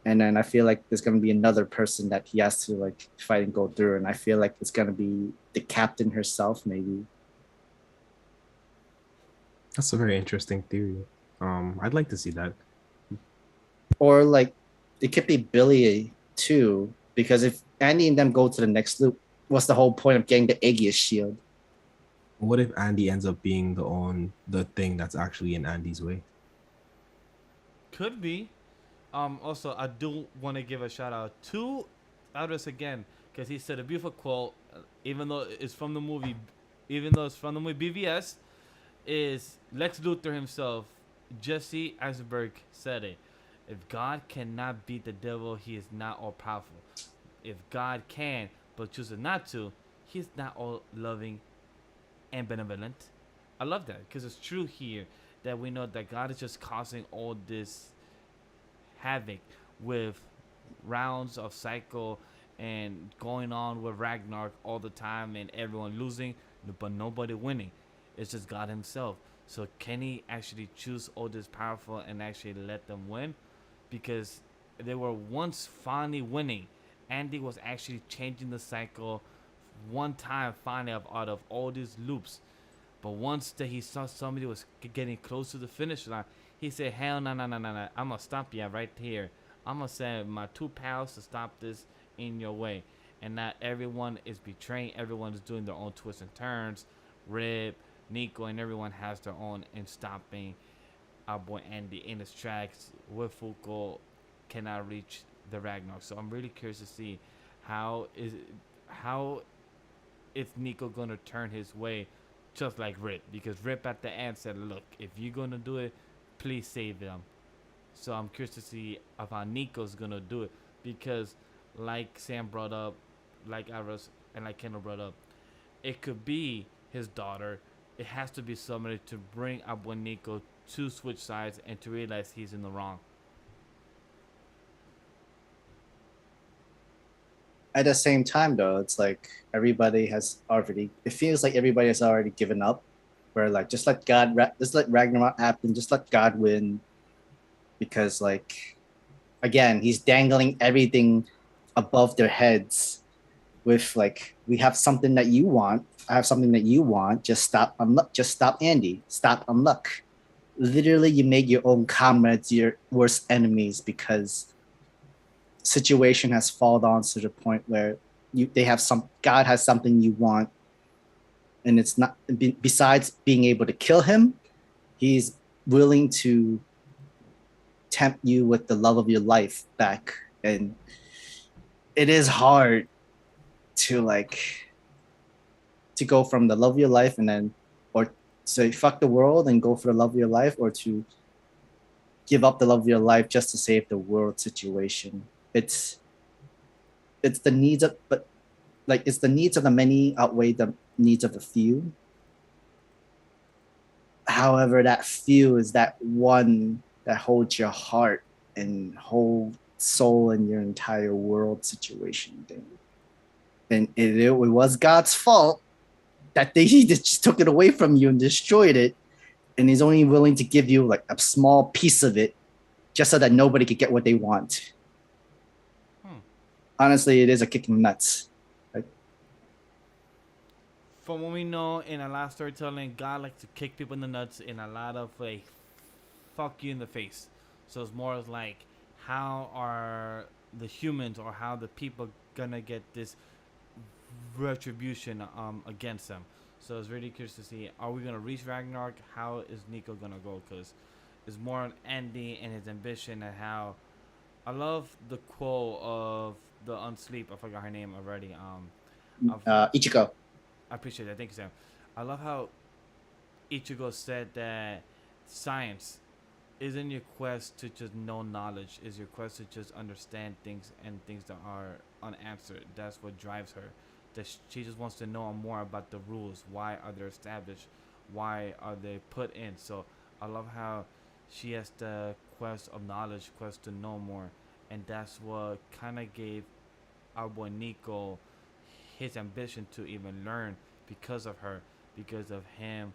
Speaker 2: And then I feel like there's going to be another person that he has to like fight and go through. And I feel like it's going to be the captain herself, maybe.
Speaker 3: That's a very interesting theory. I'd like to see that.
Speaker 2: Or like, it could be Billy too, because if Andy and them go to the next loop, what's the whole point of getting the Aegis shield?
Speaker 3: What if Andy ends up being the thing that's actually in Andy's way?
Speaker 1: Could be. Also, I do want to give a shout out to Aldous again because he said a beautiful quote. Even though it's from the movie, BVS, is Lex Luthor himself, Jesse Eisenberg said it. If God cannot beat the devil, he is not all powerful. If God can, but chooses not to, he's not all loving and benevolent. I love that because it's true here that we know that God is just causing all this havoc with rounds of cycle and going on with Ragnarok all the time and everyone losing, but nobody winning. It's just God Himself. So can He actually choose all this powerful and actually let them win? Because they were once finally winning. Andy was actually changing the cycle one time finally out of all these loops. But once that he saw somebody was getting close to the finish line, he said, hell no, no, no, no, no. I'm going to stop you right here. I'm going to send my 2 pals to stop this in your way. And now everyone is betraying. Everyone is doing their own twists and turns. Rib, Nico, and everyone has their own in stopping our boy Andy in his tracks with Fuko cannot reach the Ragnarok. So I'm really curious to see how is Nico gonna turn his way, just like Rip, because Rip at the end said, "Look, if you're gonna do it, please save them." So I'm curious to see of how Nico's gonna do it, because like Sam brought up, like Aros and like Kendall brought up, it could be his daughter. It has to be somebody to bring up when Nico to switch sides and to realize he's in the wrong.
Speaker 2: At the same time, though, it's like everybody has already. It feels like everybody has already given up. Where like just let God, just let Ragnarok happen, just let God win, because like again, He's dangling everything above their heads with like, we have something that you want, I have something that you want. Just stop Unluck. Just stop Andy. Stop Unluck. Literally, you make your own comrades your worst enemies because situation has fallen on to the point where God has something you want, and it's not, besides being able to kill him, He's willing to tempt you with the love of your life back. And it is hard to go from the love of your life and then, or say fuck the world and go for the love of your life, or to give up the love of your life just to save the world situation. It's the needs of, but like, it's the needs of the many outweigh the needs of the few. However, that few is that one that holds your heart and whole soul in your entire world situation thing. And it was God's fault that He just took it away from you and destroyed it. And He's only willing to give you like a small piece of it just so that nobody could get what they want. Honestly, it is a kick in the nuts. Right?
Speaker 1: From what we know in a lot of storytelling, God likes to kick people in the nuts in a lot of like fuck you in the face. So it's more like, how are the humans or how the people gonna get this retribution against them? So it's really curious to see, are we gonna reach Ragnarok? How is Nico gonna go? Because it's more on Andy and his ambition, and how I love the quote of the Unsleep. I forgot her name already.
Speaker 2: Ichiko.
Speaker 1: I appreciate that. Thank you, Sam. I love how Ichigo said that science isn't your quest to just know knowledge, is your quest to just understand things and things that are unanswered. That's what drives her. That she just wants to know more about the rules. Why are they established? Why are they put in? So I love how she has the quest of knowledge, quest to know more, and that's what kind of gave our boy Nico his ambition to even learn because of her, because of him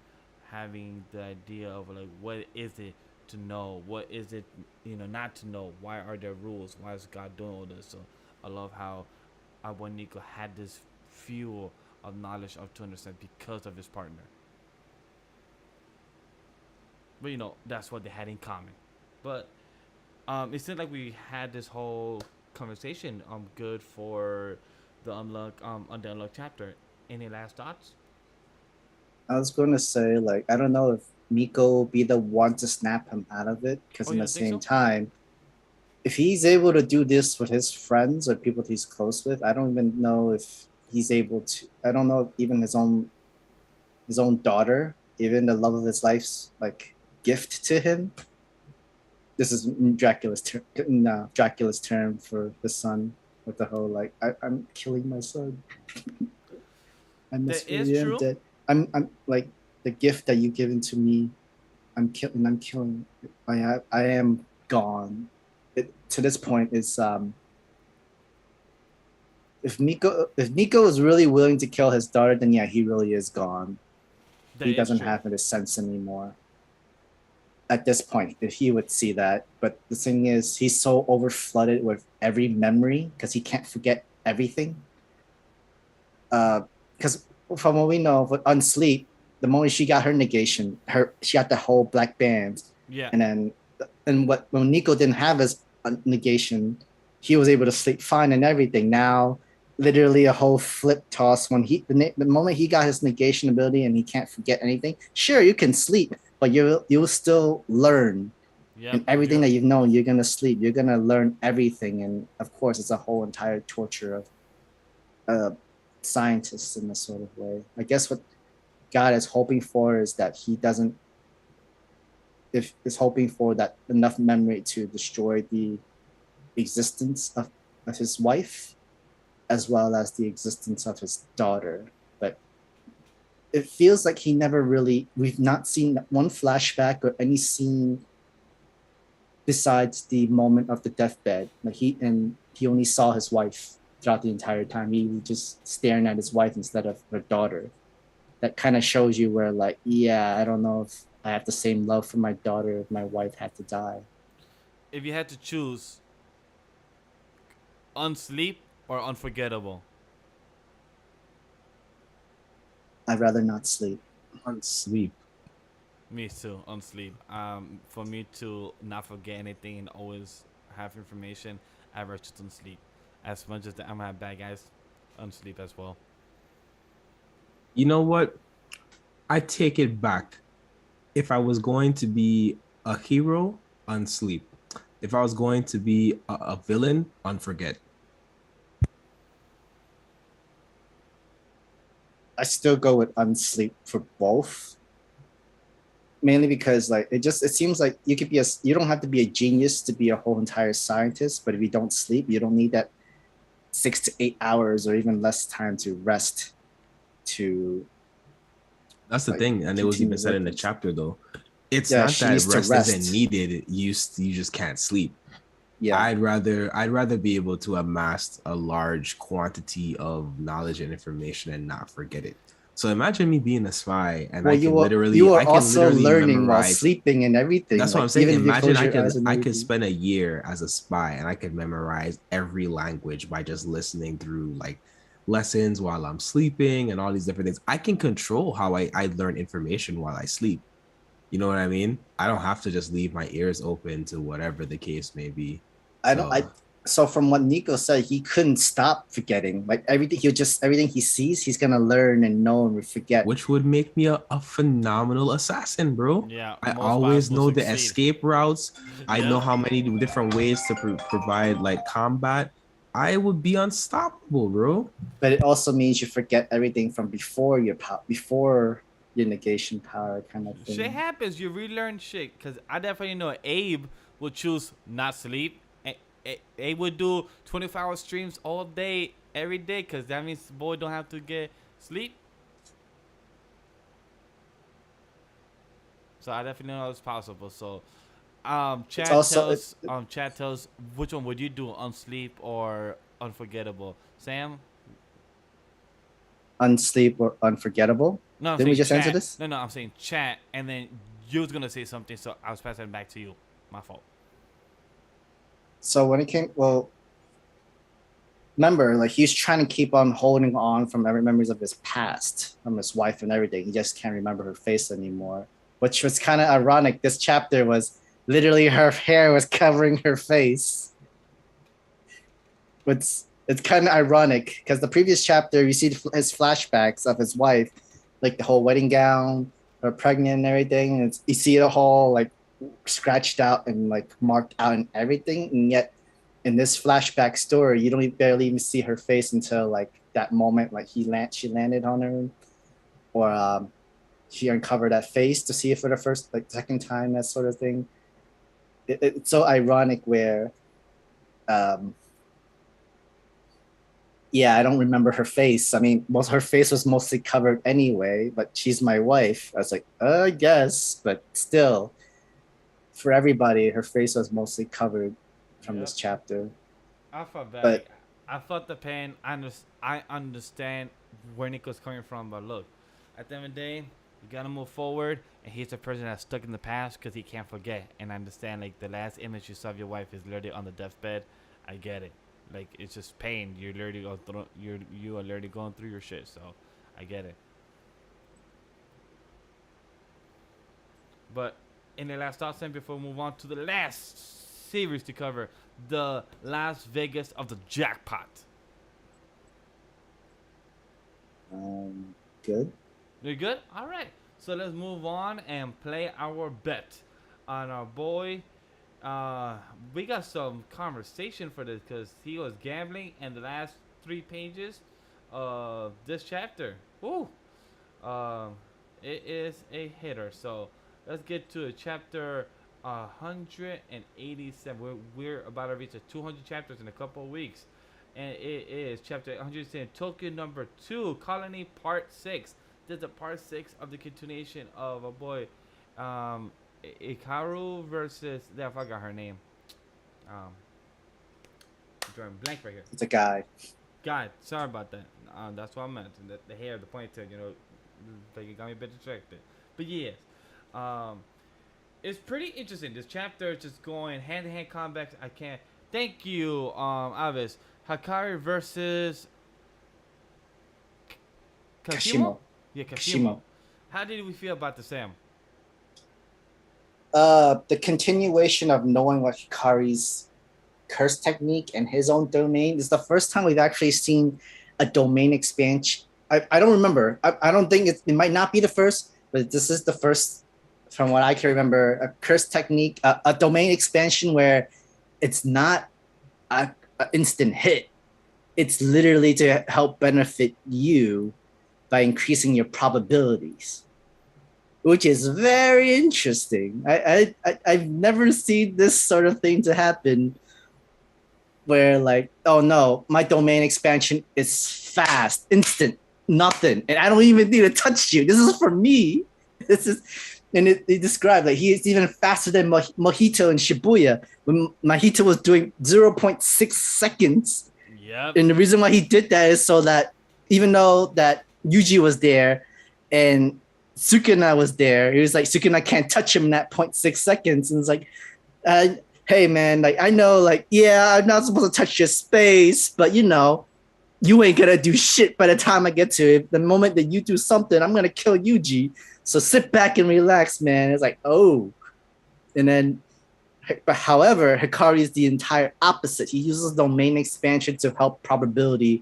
Speaker 1: having the idea of like, what is it to know, what is it not to know, why are there rules, why is God doing all this? So I love how our boy Nico had this fuel of knowledge of to understand because of his partner. But that's what they had in common. But it seemed like we had this whole conversation good for the Undead Unluck chapter. Any last thoughts?
Speaker 2: I was going to say, like, I don't know if Miko will be the one to snap him out of it, because
Speaker 1: Oh,
Speaker 2: in
Speaker 1: you
Speaker 2: the
Speaker 1: don't think
Speaker 2: same
Speaker 1: so?
Speaker 2: time, if he's able to do this with his friends or people he's close with, I don't even know if he's able to. I don't know if even his own daughter, even the love of his life's like gift to him. This is Dracula's term for the son, with the whole like I'm killing my son. I
Speaker 1: That
Speaker 2: must
Speaker 1: is
Speaker 2: really am
Speaker 1: true.
Speaker 2: dead. I'm like the gift that you've given to me. I'm killing. I am gone. To this point is if Nico is really willing to kill his daughter, then yeah, he really is gone.
Speaker 1: That
Speaker 2: He
Speaker 1: is
Speaker 2: doesn't
Speaker 1: true.
Speaker 2: have any sense anymore. At this point, if he would see that. But the thing is, he's so overflooded with every memory because he can't forget everything. Because from what we know, on Sleep, the moment she got her negation, she got the whole black band,
Speaker 1: Yeah.
Speaker 2: and then when Nico didn't have his negation, he was able to sleep fine and everything. Now, literally a whole flip toss when the moment he got his negation ability and he can't forget anything. Sure, you can sleep, but you'll still learn.
Speaker 1: Yep.
Speaker 2: And everything that you've known, you're gonna sleep. You're gonna learn everything, and of course, it's a whole entire torture of scientists in a sort of way. I guess what God is hoping for is that he doesn't, if is hoping for that enough memory to destroy the existence of his wife as well as the existence of his daughter. But it feels like we've not seen one flashback or any scene besides the moment of the deathbed. Like he only saw his wife throughout the entire time. He was just staring at his wife instead of her daughter. That kind of shows you where, like, yeah, I don't know if I have the same love for my daughter if my wife had to die.
Speaker 1: If you had to choose Unsleep or Unforgettable.
Speaker 2: I'd rather not sleep.
Speaker 3: On sleep.
Speaker 1: Me too, Unsleep. For me to not forget anything and always have information, I rather just Unsleep. As much as I'm gonna have bad guys, Unsleep as well.
Speaker 3: You know what? I take it back. If I was going to be a hero, on sleep. If I was going to be a villain, on forget.
Speaker 2: I still go with unsleep for both. Mainly because like it seems like you don't have to be a genius to be a whole entire scientist, but if you don't sleep, you don't need that 6 to 8 hours or even less time to rest to
Speaker 3: That's the
Speaker 2: like
Speaker 3: thing, and it was even
Speaker 2: continue
Speaker 3: said in the
Speaker 2: working.
Speaker 3: chapter though. It's
Speaker 2: Yeah,
Speaker 3: not
Speaker 2: she
Speaker 3: that
Speaker 2: needs to
Speaker 3: rest isn't
Speaker 2: rest.
Speaker 3: needed. You just can't sleep.
Speaker 2: Yeah.
Speaker 3: I'd rather be able to amass a large quantity of knowledge and information and not forget it. So imagine me being a spy and
Speaker 2: Well, you were
Speaker 3: I can
Speaker 2: also
Speaker 3: literally
Speaker 2: learning while
Speaker 3: memorize.
Speaker 2: sleeping and everything.
Speaker 3: That's what
Speaker 2: Like
Speaker 3: I'm saying.
Speaker 2: even if you
Speaker 3: Imagine
Speaker 2: close your eyes and
Speaker 3: I could
Speaker 2: everything.
Speaker 3: spend a year as a spy and I could memorize every language by just listening through like lessons while I'm sleeping and all these different things. I can control how I learn information while I sleep. You know what I mean? I don't have to just leave my ears open to whatever the case may be.
Speaker 2: I don't.
Speaker 3: So
Speaker 2: So from what Nico said, he couldn't stop forgetting. Like everything he sees, he's gonna learn and know and forget.
Speaker 3: which would make me a phenomenal assassin, bro.
Speaker 1: Yeah,
Speaker 3: I
Speaker 1: most
Speaker 3: always
Speaker 1: possible
Speaker 3: know the
Speaker 1: succeed.
Speaker 3: escape routes. I know
Speaker 1: Yep.
Speaker 3: how many different ways to provide like combat. I would be unstoppable, bro.
Speaker 2: But it also means you forget everything from before your negation power kind of
Speaker 1: Shit
Speaker 2: thing.
Speaker 1: happens. You relearn shit. Cause I definitely know Abe would choose not sleep. Abe would do 24-hour streams all day, every day. Cause that means the boy don't have to get sleep. So I definitely know it's possible. So,
Speaker 2: It's also
Speaker 1: Chat tells which one would you do, on sleep or unforgettable? Sam?
Speaker 2: unsleep or unforgettable.
Speaker 1: No, I'm
Speaker 2: Did we
Speaker 1: saying
Speaker 2: just answer
Speaker 1: chat.
Speaker 2: this?
Speaker 1: No, I'm saying chat, and then you was gonna say something, so I was passing it back to you. My fault.
Speaker 2: So when it came, well, remember, like he's trying to keep on holding on from every memories of his past, from his wife and everything. He just can't remember her face anymore, which was kind of ironic. This chapter was literally her hair was covering her face. But It's kind of ironic because the previous chapter you see his flashbacks of his wife, like the whole wedding gown, her pregnant and everything. And you see it all like scratched out and like marked out and everything, and yet in this flashback story, you don't barely even see her face until like that moment, like she landed on her, or she uncovered that face to see it for the first like second time, that sort of thing. It's so ironic where, yeah, I don't remember her face. I mean, her face was mostly covered anyway, but she's my wife. I was like, I guess, but still, for everybody, her face was mostly covered from this chapter.
Speaker 1: I felt bad.
Speaker 2: But
Speaker 1: I felt the pain. I understand where Nico's coming from, but look, at the end of the day, you gotta move forward. And he's a person that's stuck in the past because he can't forget. And I understand, like the last image you saw of your wife is literally on the deathbed. I get it. Like it's just pain. You're literally going through. You are literally going through your shit. So I get it. But in the last thoughts, and before we move on to the last series to cover, the Las Vegas of the jackpot.
Speaker 2: Good.
Speaker 1: You're good? All right. So let's move on and play our bet on our boy. We got some conversation for this because he was gambling in the last 3 pages of this chapter. Woo! It is a hitter. So let's get to chapter 187. We're about to reach 200 chapters in a couple of weeks. And it is chapter 110, Tokyo number 2, Colony Part 6. This is the Part 6 of the continuation of a boy, Ikaru versus, I forgot her name. Drawing blank right here.
Speaker 2: It's a guy.
Speaker 1: God, sorry about that. That's what I meant. The hair, the ponytail, like it got me a bit distracted. But yes, it's pretty interesting. This chapter is just going hand-to-hand combat. I can't. Thank you, Avis. Hakari versus
Speaker 2: Kashimo.
Speaker 1: Yeah, Kashimo. How did we feel about the Sam?
Speaker 2: The continuation of knowing what Hikari's curse technique and his own domain is the first time we've actually seen a domain expansion. I don't remember. I don't think it might not be the first, but this is the first, from what I can remember, a curse technique, a domain expansion where it's not an instant hit. It's literally to help benefit you by increasing your probabilities, which is very interesting. I've never seen this sort of thing to happen where like, oh no, my domain expansion is fast, instant, nothing. And I don't even need to touch you. This is for me. This is, and it described like he is even faster than Mojito in Shibuya when Mojito was doing 0.6 seconds.
Speaker 1: Yep.
Speaker 2: And the reason why he did that is so that even though that Yuji was there and Sukuna was there, he was like, Sukuna can't touch him in that 0.6 seconds. And it's like, hey man, like I know, like, yeah, I'm not supposed to touch your space, but you ain't gonna do shit by the time I get to it. The moment that you do something, I'm gonna kill Yuji. So sit back and relax, man. It's like, oh. And then, but however, Hikari is the entire opposite. He uses domain expansion to help probability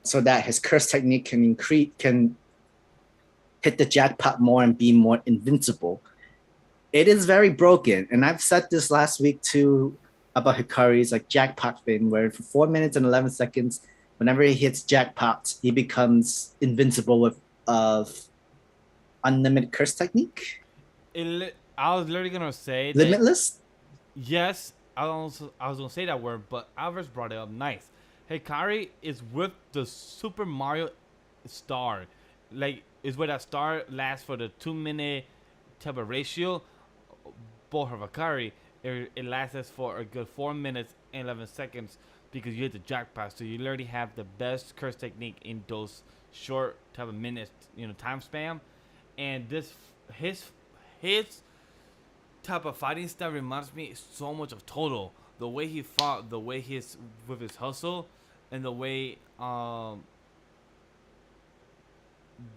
Speaker 2: so that his curse technique can hit the jackpot more and be more invincible. It is very broken. And I've said this last week too about Hikari's like jackpot thing, where for 4 minutes and 11 seconds, whenever he hits jackpot, he becomes invincible with unlimited curse technique.
Speaker 1: I was literally gonna say
Speaker 2: limitless.
Speaker 1: Yes, I was gonna say that word, but Alvarez brought it up nice. Hikari is with the Super Mario star, like is where that star lasts for the 2-minute type of ratio. Both of Hikari, it lasts for a good 4 minutes and 11 seconds because you hit the jackpot. So you literally have the best curse technique in those short type of minutes, time span. And his type of fighting style reminds me so much of Toto. The way he fought, the way he's with his hustle, and the way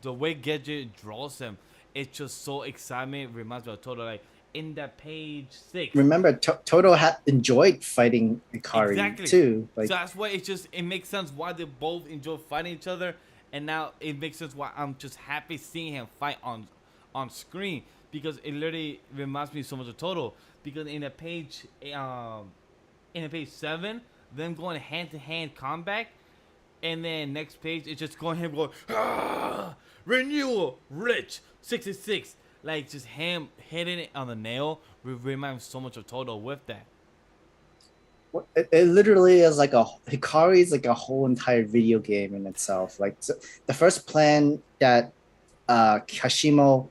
Speaker 1: Gadget draws him, it's just so exciting. It reminds me of Toto. Like in that page 6.
Speaker 2: Remember, Toto had enjoyed fighting Hikari
Speaker 1: Exactly.
Speaker 2: too. Like,
Speaker 1: so that's why it makes sense why they both enjoy fighting each other, and now it makes sense why I'm just happy seeing him fight on screen, because it literally reminds me so much of Toto. Because in a page 7, them going hand to hand combat, and then next page it's just going him going renewal rich 66, like just him hitting it on the nail. Reminds so much of Toto with that.
Speaker 2: it literally is like Hikari is like a whole entire video game in itself. Like, so the first plan that Kashimo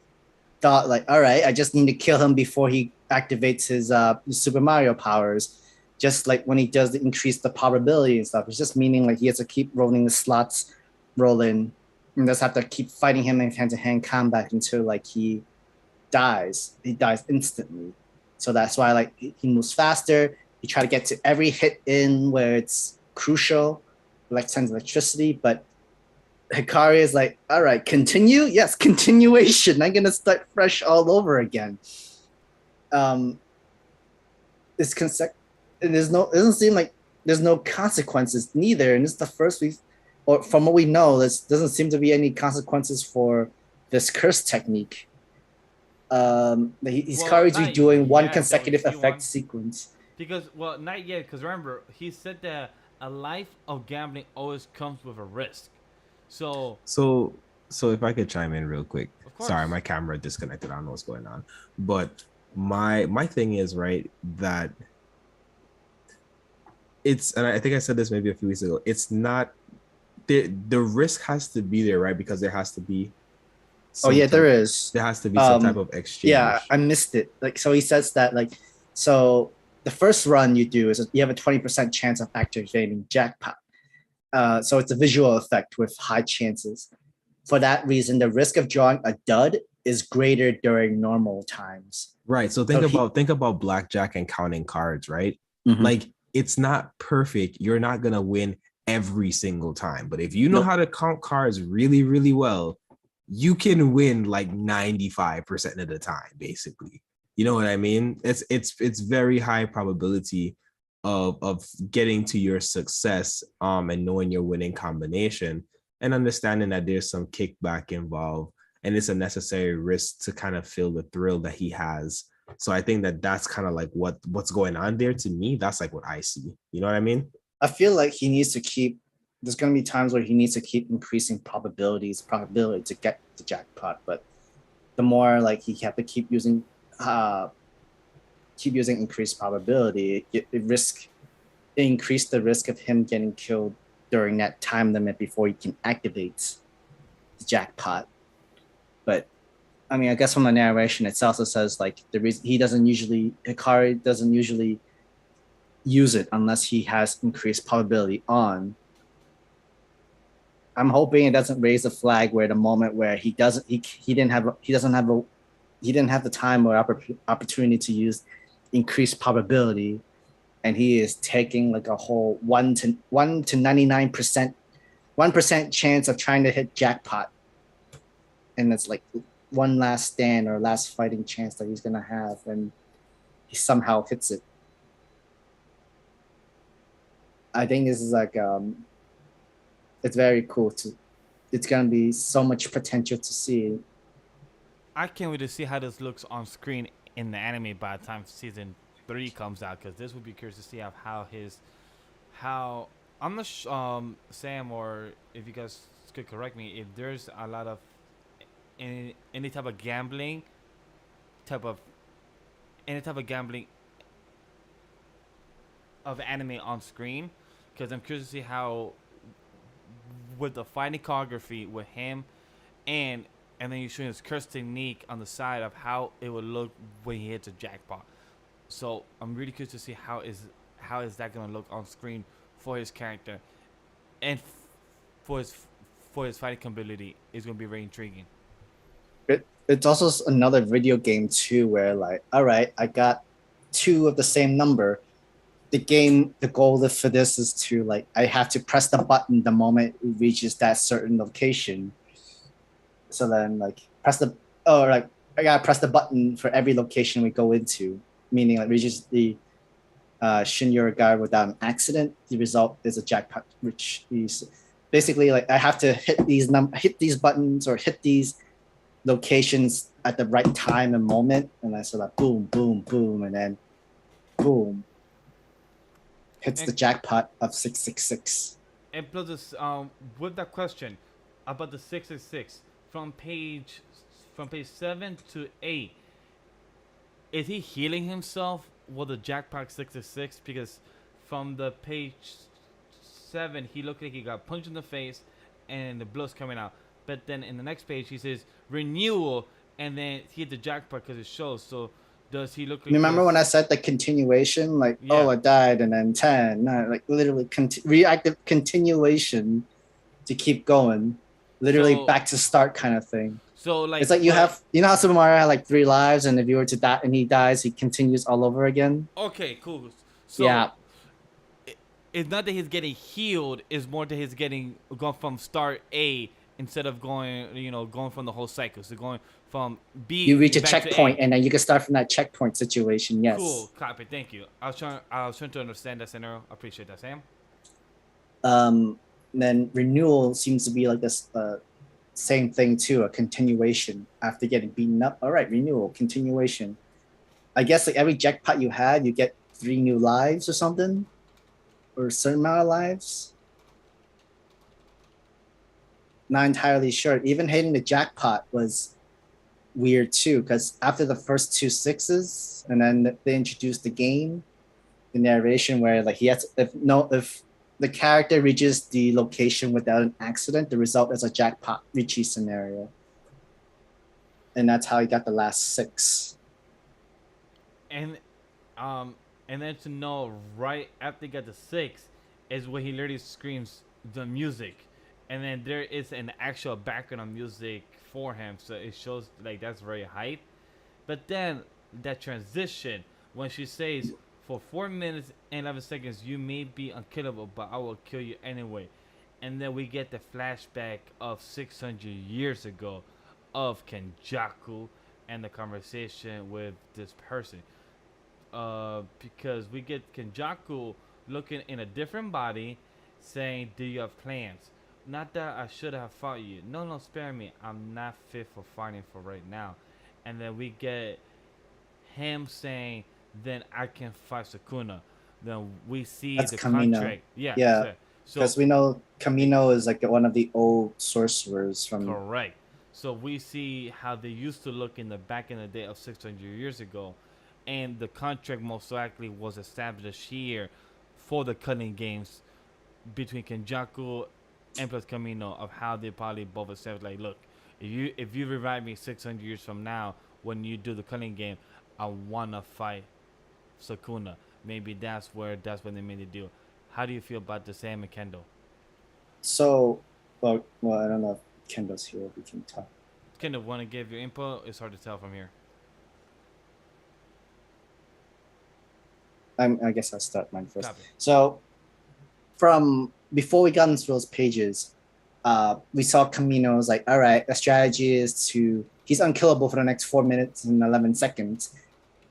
Speaker 2: thought, like, all right, I just need to kill him before he activates his Super Mario powers. Just like when he does increase the probability and stuff, it's just meaning like he has to keep rolling the slots, rolling, and just have to keep fighting him in hand-to-hand combat until like he dies. He dies instantly. So that's why like he moves faster. He try to get to every hit in where it's crucial, like sends electricity. But Hikari is like, all right, continue. Yes, continuation. I'm gonna start fresh all over again. It's it doesn't seem like there's no consequences neither. And this is the first or from what we know, there doesn't seem to be any consequences for this curse technique. He's currently doing one consecutive effect sequence.
Speaker 1: Because, well, not yet, because remember, he said that a life of gambling always comes with a risk. So
Speaker 3: if I could chime in real quick.
Speaker 1: Of course.
Speaker 3: Sorry, my camera disconnected. I don't know what's going on. But my thing is, right, that it's, and I think I said this maybe a few weeks ago, it's not, the risk has to be there, right? Because there has to be
Speaker 2: there is.
Speaker 3: There has to be some type of exchange.
Speaker 2: Yeah, I missed it. Like, so he says that, like, so the first run you do is you have a 20% chance of activating jackpot. So it's a visual effect with high chances. For that reason, the risk of drawing a dud is greater during normal times.
Speaker 3: Right. So think about blackjack and counting cards, right?
Speaker 2: Mm-hmm.
Speaker 3: Like, it's not perfect. You're not gonna win every single time. But if you know how to count cards really, really well, you can win like 95% of the time, basically. You know what I mean? It's very high probability of getting to your success, and knowing your winning combination and understanding that there's some kickback involved, and it's a necessary risk to kind of feel the thrill that he has. So I think that that's kind of like what's going on there. To me, that's like what I see. You know what I mean?
Speaker 2: I feel like he needs to keep. There's going to be times where he needs to keep increasing probability to get the jackpot. But the more like he have to keep using increased probability, it increase the risk of him getting killed during that time limit before he can activate the jackpot. But I mean, I guess from the narration, it also says like the reason Hikari doesn't usually use it unless he has increased probability on. I'm hoping it doesn't raise a flag where the moment where he didn't have the time or opportunity to use increased probability, and he is taking like a whole 1 to 99%, 1% chance of trying to hit jackpot, and it's like one last stand or last fighting chance that he's gonna have, and he somehow hits it. I think this is like it's very cool it's gonna be so much potential to see.
Speaker 1: I can't wait to see how this looks on screen in the anime by the time season 3 comes out, because this would be curious to see how I'm not Sam, or if you guys could correct me, if there's a lot of any type of gambling of anime on screen, because I'm curious to see how with the fighting choreography with him, and then you're showing his curse technique on the side of how it would look when he hits a jackpot. So I'm really curious to see how is that gonna look on screen for his character, and for his fighting ability is gonna be very intriguing.
Speaker 2: It's also another video game too, where like, all right, I got 2 of the same number. The goal for this is to like, I have to press the button the moment it reaches that certain location. So then like I I gotta press the button for every location we go into, meaning like reaches the Shinyor guy without an accident. The result is a jackpot, which is basically like I have to hit these buttons or hit these locations at the right time and moment, and I sort of boom, boom, boom, and then boom, hits the jackpot of 666.
Speaker 1: And plus this, with that question about the 666 from page 7 to 8, is he healing himself with the jackpot 666? Because from the page 7, he looked like he got punched in the face and the blood's coming out. But then in the next page, he says renewal, and then he hit the jackpot because it shows. So does he look like?
Speaker 2: Remember when I said the continuation, like I died, and then 10, like literally reactive continuation to keep going, literally back to start kind of thing.
Speaker 1: So like
Speaker 2: it's like you have, you know how Super Mario had like 3 lives, and if you were to die and he dies, he continues all over again.
Speaker 1: Okay, cool. So yeah, it's not that he's getting healed; it's more that he's going from start A instead of going from the whole cycle. So going from B.
Speaker 2: You reach a checkpoint, and then you can start from that checkpoint situation. Yes.
Speaker 1: Cool. Copy. Thank you. I was trying to understand that scenario. I appreciate that, Sam.
Speaker 2: Then renewal seems to be like this same thing too, a continuation after getting beaten up. All right, renewal, continuation. I guess like every jackpot you had, you get 3 new lives or something, or a certain amount of lives. Not entirely sure. Even hitting the jackpot was weird too, because after the first 2 6s, and then they introduced the game, the narration where like he has if the character reaches the location without an accident, the result is a jackpot Richie scenario, and that's how he got the last 6.
Speaker 1: And then to know right after he got the 6 is when he literally screams the music. And then there is an actual background of music for him, so it shows like that's very hype. But then that transition when she says, "For 4 minutes and 11 seconds, you may be unkillable, but I will kill you anyway." And then we get the flashback of 600 years ago of Kenjaku and the conversation with this person. Because we get Kenjaku looking in a different body, saying, "Do you have plans? Not that I should have fought you. No, spare me. I'm not fit for fighting for right now." And then we get him saying, "Then I can fight Sukuna." Then we see
Speaker 2: that's
Speaker 1: the
Speaker 2: Kamino.
Speaker 1: contract. Yeah.
Speaker 2: Because we know Kamino is like one of the old sorcerers from.
Speaker 1: Correct. So we see how they used to look in the day of 600 years ago, and the contract most likely was established here for the cutting games between Kenjaku and plus Kamino, of how they probably both established, like, look, if you revive me 600 years from now when you do the cutting game, I wanna fight Sukuna. Maybe that's when they made the deal. How do you feel about the Sam and Kendall?
Speaker 2: So, well, I don't know if Kendall's here. We can talk.
Speaker 1: Kendall, want to give your input? It's hard to tell from here.
Speaker 2: I guess I'll start mine first.
Speaker 1: Copy.
Speaker 2: So, from before we got into those pages, we saw Kamino's like, all right, the strategy is he's unkillable for the next 4 minutes and 11 seconds.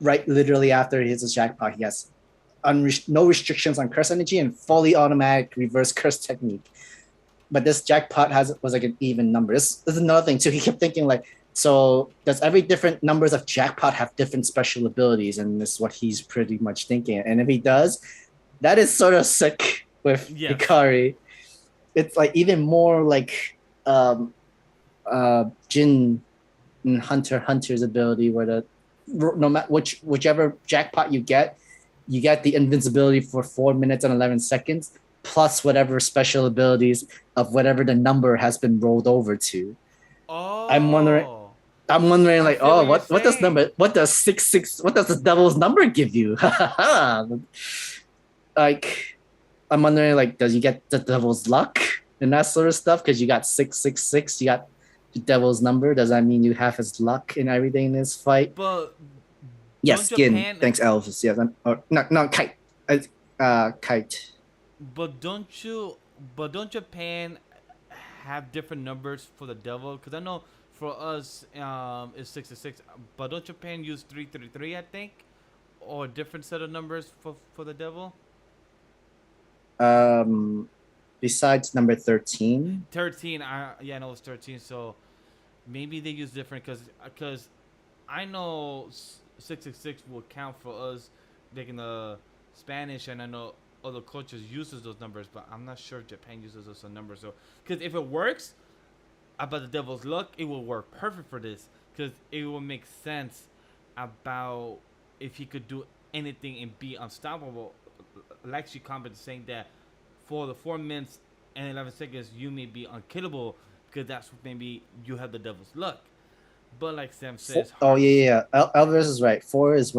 Speaker 2: Right, literally after he hits a jackpot, he has no restrictions on curse energy and fully automatic reverse curse technique. But this jackpot was like an even number. This is another thing too. He kept thinking like, so does every different numbers of jackpot have different special abilities? And this is what he's pretty much thinking. And if he does, that is sort of sick with Ikari. It's like even more like Jin and Hunter's ability, where no matter whichever jackpot you get the invincibility for 4 minutes and 11 seconds, plus whatever special abilities of whatever the number has been rolled over to.
Speaker 1: Oh.
Speaker 2: I'm wondering like, what does 666, what does the devil's number give you? Like, I'm wondering like, does you get the devil's luck and that sort of stuff? Because you got 666, you got the devil's number. Does that mean you have his luck and everything in this fight?
Speaker 1: But
Speaker 2: yes, Skin. Thanks, Elvis. Yes, no, Kite. Kite.
Speaker 1: But don't Japan have different numbers for the devil? Because I know For us, it's 66. But don't Japan use 333? I think, or a different set of numbers for the devil.
Speaker 2: Besides number 13.
Speaker 1: 13. I know it's 13. So maybe they use different because I know 666 will count for us, like in the Spanish, and I know other cultures uses those numbers, but I'm not sure if Japan uses those numbers. So because if it works about the devil's luck, it will work perfect for this because it will make sense about if he could do anything and be unstoppable. Like she commented saying that for the 4 minutes and 11 seconds you may be unkillable because that's maybe you have the devil's luck. But like Sam says,
Speaker 2: Oh yeah. Elvis is right. 4 is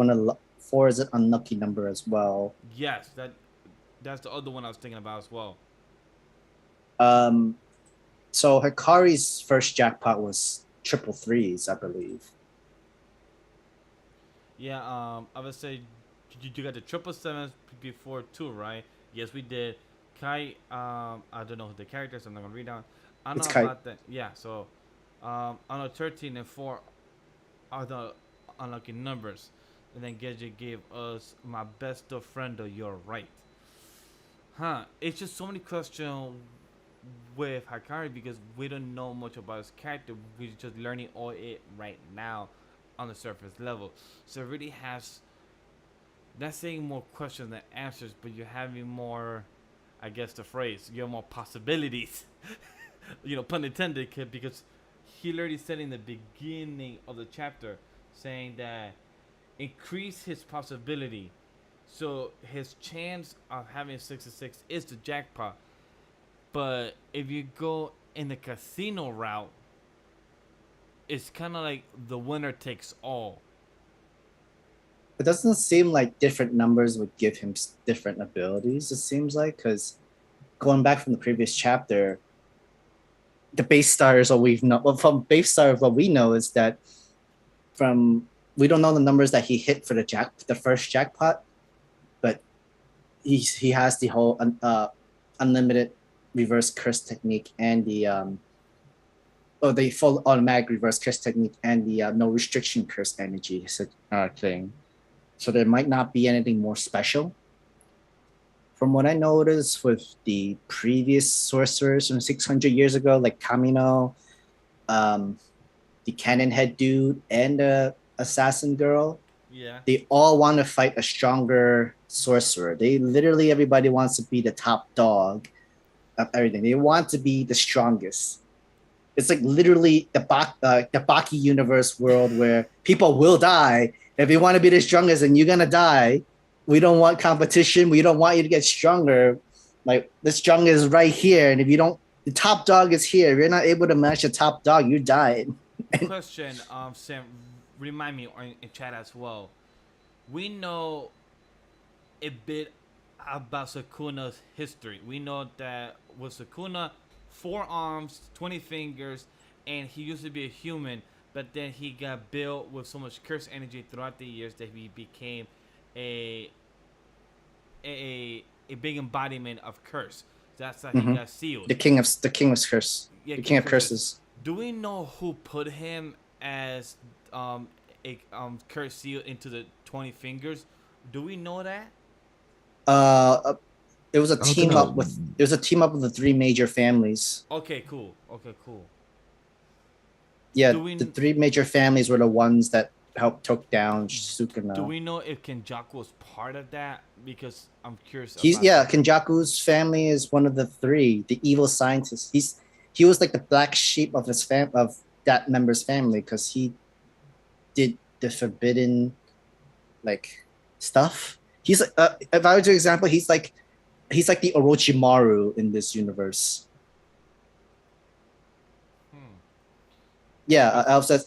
Speaker 2: four is an unlucky number as well.
Speaker 1: yes, that's the other one I was thinking about as well.
Speaker 2: So Hikari's first jackpot was triple threes, I believe.
Speaker 1: Yeah, I would say you got the triple sevens before too, right? Yes, we did. Kai, I don't know the characters. I'm not gonna read down. I know about that. Yeah, so, I know 13 and 4 are the unlucky numbers, and then Geji gave us my best of friend. You're right. Huh? It's just so many questions with Hikari because we don't know much about his character. We're just learning all it right now on the surface level. So it really has, not saying more questions than answers, but you're having more, I guess the phrase, you have more possibilities. Pun intended, because he literally said in the beginning of the chapter saying that increase his possibility. So his chance of having 66 is the jackpot. But if you go in the casino route, it's kind of like the winner takes all.
Speaker 2: It doesn't seem like different numbers would give him different abilities, it seems like, because going back from the previous chapter, the base stars, what we've know, well, from base star, what we know is that we don't know the numbers that he hit for the first jackpot, but he has the whole unlimited reverse curse technique and the full automatic reverse curse technique and the no restriction curse energy thing. So there might not be anything more special. From what I noticed with the previous sorcerers from 600 years ago, like Kamino, the cannon head dude, and the assassin girl,
Speaker 1: Yeah.
Speaker 2: they all want to fight a stronger sorcerer. Everybody wants to be the top dog of everything. They want to be the strongest. It's like literally the Baki universe world where people will die. If you want to be the strongest and you're gonna die, we don't want competition. We don't want you to get stronger. Like the strongest is right here, and if you don't, the top dog is here. If you're not able to match the top dog, you die.
Speaker 1: Question, Sam, remind me in chat as well. We know a bit about Sukuna's history. We know that with Sukuna, 4 arms, 20 fingers, and he used to be a human, but then he got built with so much curse energy throughout the years that he became a big embodiment of curse. That's how he got sealed.
Speaker 2: The king of curse.
Speaker 1: Yeah,
Speaker 2: the king of curses.
Speaker 1: Do we know who put him as a curse seal into the 20 fingers? Do we know that?
Speaker 2: It was a team up with the 3 major families.
Speaker 1: Okay, cool.
Speaker 2: Yeah, the 3 major families were the ones that helped took down Sukuna.
Speaker 1: Do we know if Kenjaku was part of that? Because I'm curious.
Speaker 2: Kenjaku's family is one of the 3, the evil scientist. He was like the black sheep of of that member's family because he did the forbidden like stuff. He's if I were to example, he's like the Orochimaru in this universe. Yeah, Alf says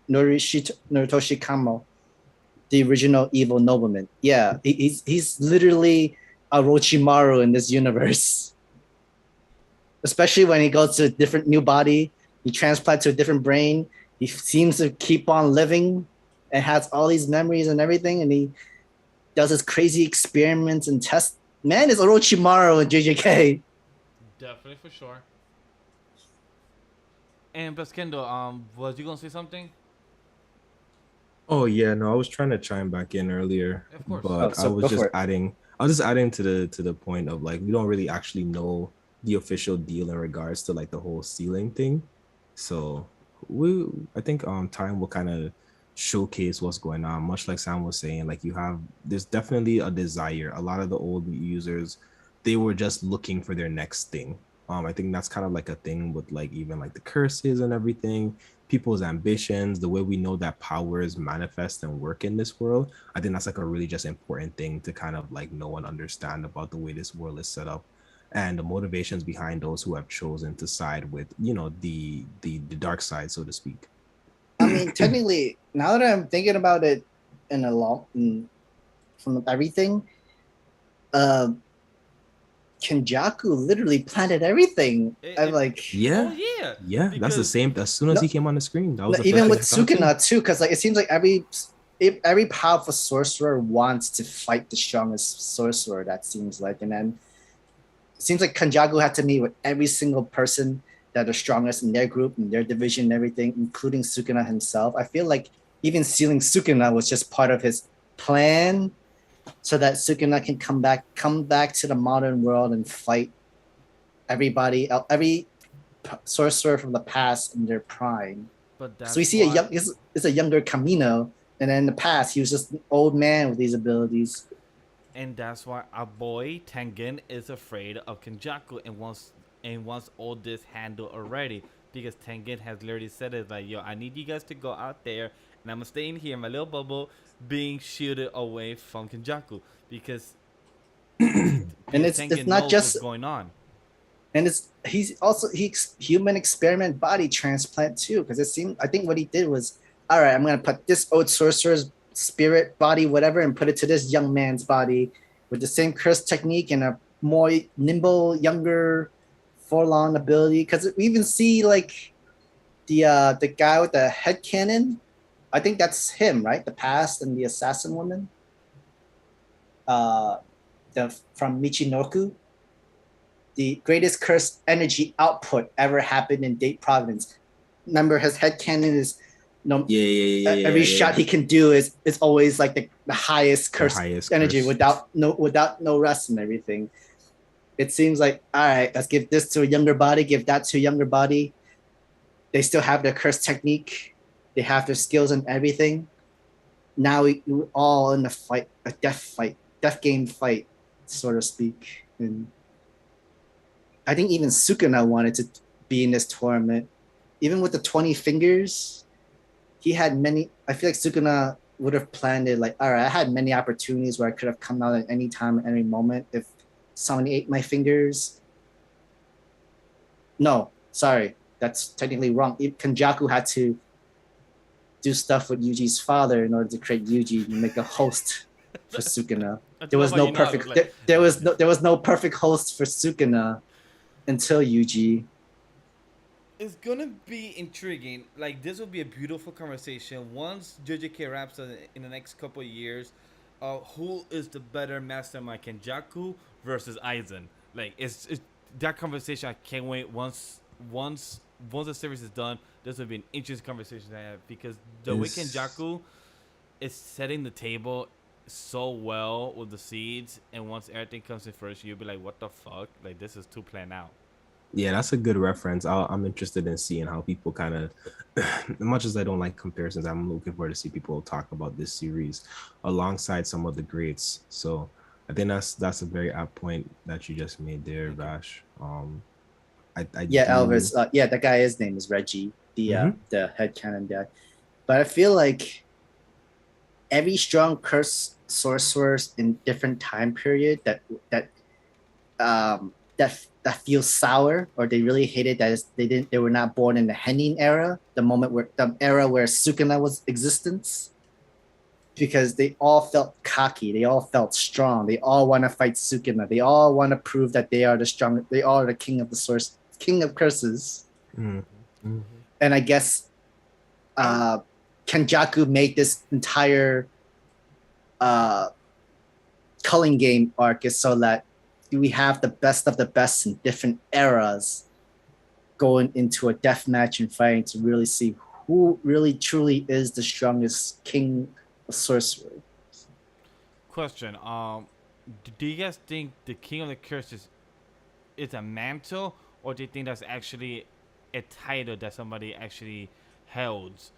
Speaker 2: Noritoshi Kamo, the original evil nobleman. Yeah, he's literally Orochimaru in this universe. Especially when he goes to a different new body, he transplants to a different brain. He seems to keep on living and has all these memories and everything, and he does his crazy experiments and tests. Man, is Orochimaru in JJK.
Speaker 1: Definitely for sure. And plus Kendall, was you gonna say something?
Speaker 3: Oh yeah, no, I was trying to chime back in earlier,
Speaker 1: Of course.
Speaker 2: Oh,
Speaker 3: but
Speaker 2: so go for it.
Speaker 3: I was just adding to the point of like we don't really actually know the official deal in regards to like the whole ceiling thing. So we I think time will kind of showcase what's going on, much like Sam was saying, like there's definitely a desire. A lot of the old users, they were just looking for their next thing. I think that's kind of like a thing with like even like the curses and everything, people's ambitions, the way we know that powers manifest and work in this world. I think that's like a really just important thing to kind of like know and understand about the way this world is set up and the motivations behind those who have chosen to side with, you know, the dark side, so to speak.
Speaker 2: I mean, technically, now that I'm thinking about it from everything, uh, Kenjaku literally planted everything. I'm like,
Speaker 3: Yeah.
Speaker 1: Oh yeah.
Speaker 3: Yeah, that's the
Speaker 1: Because
Speaker 3: same. As soon as
Speaker 2: No-
Speaker 3: he came on the screen, that was the
Speaker 2: even
Speaker 3: first
Speaker 2: with
Speaker 3: thing I thought
Speaker 2: Sukuna too, because like it seems like every powerful sorcerer wants to fight the strongest sorcerer. That seems like, and then it seems like Kenjaku had to meet with every single person that are strongest in their group, in their division, and everything, including Sukuna himself. I feel like even sealing Sukuna was just part of his plan, so that Sukuna can come back to the modern world and fight every sorcerer from the past in their prime.
Speaker 1: but
Speaker 2: So we
Speaker 1: that's
Speaker 2: see
Speaker 1: why
Speaker 2: it's a younger Camino, and then in the past he was just an old man with these abilities.
Speaker 1: and that's why our boy Tengen is afraid of Kenjaku and wants all this handled already because Tengen has literally said it like, yo, I need you guys to go out there and I'm gonna stay in here in my little bubble being shielded away from Kenjaku because
Speaker 2: And
Speaker 1: Tengen
Speaker 2: it's not
Speaker 1: knows what's
Speaker 2: just,
Speaker 1: going on.
Speaker 2: and he's also human experiment body transplant too, because it seemed, I think what he did was, all right, I'm gonna put this old sorcerer's spirit body whatever and put it to this young man's body with the same curse technique and a more nimble younger forlorn ability, because we even see like the guy with the head cannon. I think that's him, right? The past and the assassin woman, uh the from Michinoku, the greatest cursed energy output ever happened in Date Providence. Remember, his head cannon is every shot he can do is always like the highest
Speaker 3: the
Speaker 2: cursed
Speaker 3: highest
Speaker 2: energy
Speaker 3: curse.
Speaker 2: without no rest and everything. It seems like, all right, let's give this to a younger body, give that to a younger body. They still have their curse technique, they have their skills and everything. Now we're all in a fight, a death game fight, so to speak. And I think even Sukuna wanted to be in this tournament. Even with the 20 fingers, he had many. I feel like Sukuna would have planned it like, all right, I had many opportunities where I could have come out at any time, at any moment if someone ate my fingers. No, sorry, that's technically wrong. Kenjaku had to do stuff with Yuji's father in order to create Yuji and make a host for Sukuna. There was no perfect. There was no perfect host for Sukuna until Yuji.
Speaker 1: It's gonna be intriguing. Like this will be a beautiful conversation once JJK wraps up in the next couple of years. Who is the better mastermind, Kenjaku versus Aizen? Like it's that conversation. I can't wait. Once the series is done, this will be an interesting conversation to have because the way Kenjaku is setting the table so well with the seeds, and once everything comes in first, you'll be like, "What the fuck? Like this is too planned out."
Speaker 3: Yeah, that's a good reference. I'm interested in seeing how people kind of, as much as I don't like comparisons, I'm looking forward to see people talk about this series alongside some of the greats. So I think that's a very apt point that you just made there, Vash. I
Speaker 2: Yeah,
Speaker 3: do.
Speaker 2: Elvis. Yeah, that guy. His name is Reggie,
Speaker 3: Mhm.
Speaker 2: the head cannon guy. But I feel like every strong curse sorcerers in different time period that feels sour, or they really hated that they were not born in the Henin era, the era where Sukuna was existence, because they all felt cocky, they all felt strong, they all want to fight Sukuna, they all want to prove that they are the strong, they are the king of curses.
Speaker 3: Mhm. Mhm.
Speaker 2: And I guess Kenjaku made this entire uh, culling game arc is so that we have the best of the best in different eras going into a death match and fighting to really see who really truly is the strongest king of sorcery.
Speaker 1: Question. Do you guys think the King of the Curse is a mantle, or do you think that's actually a title that somebody actually holds?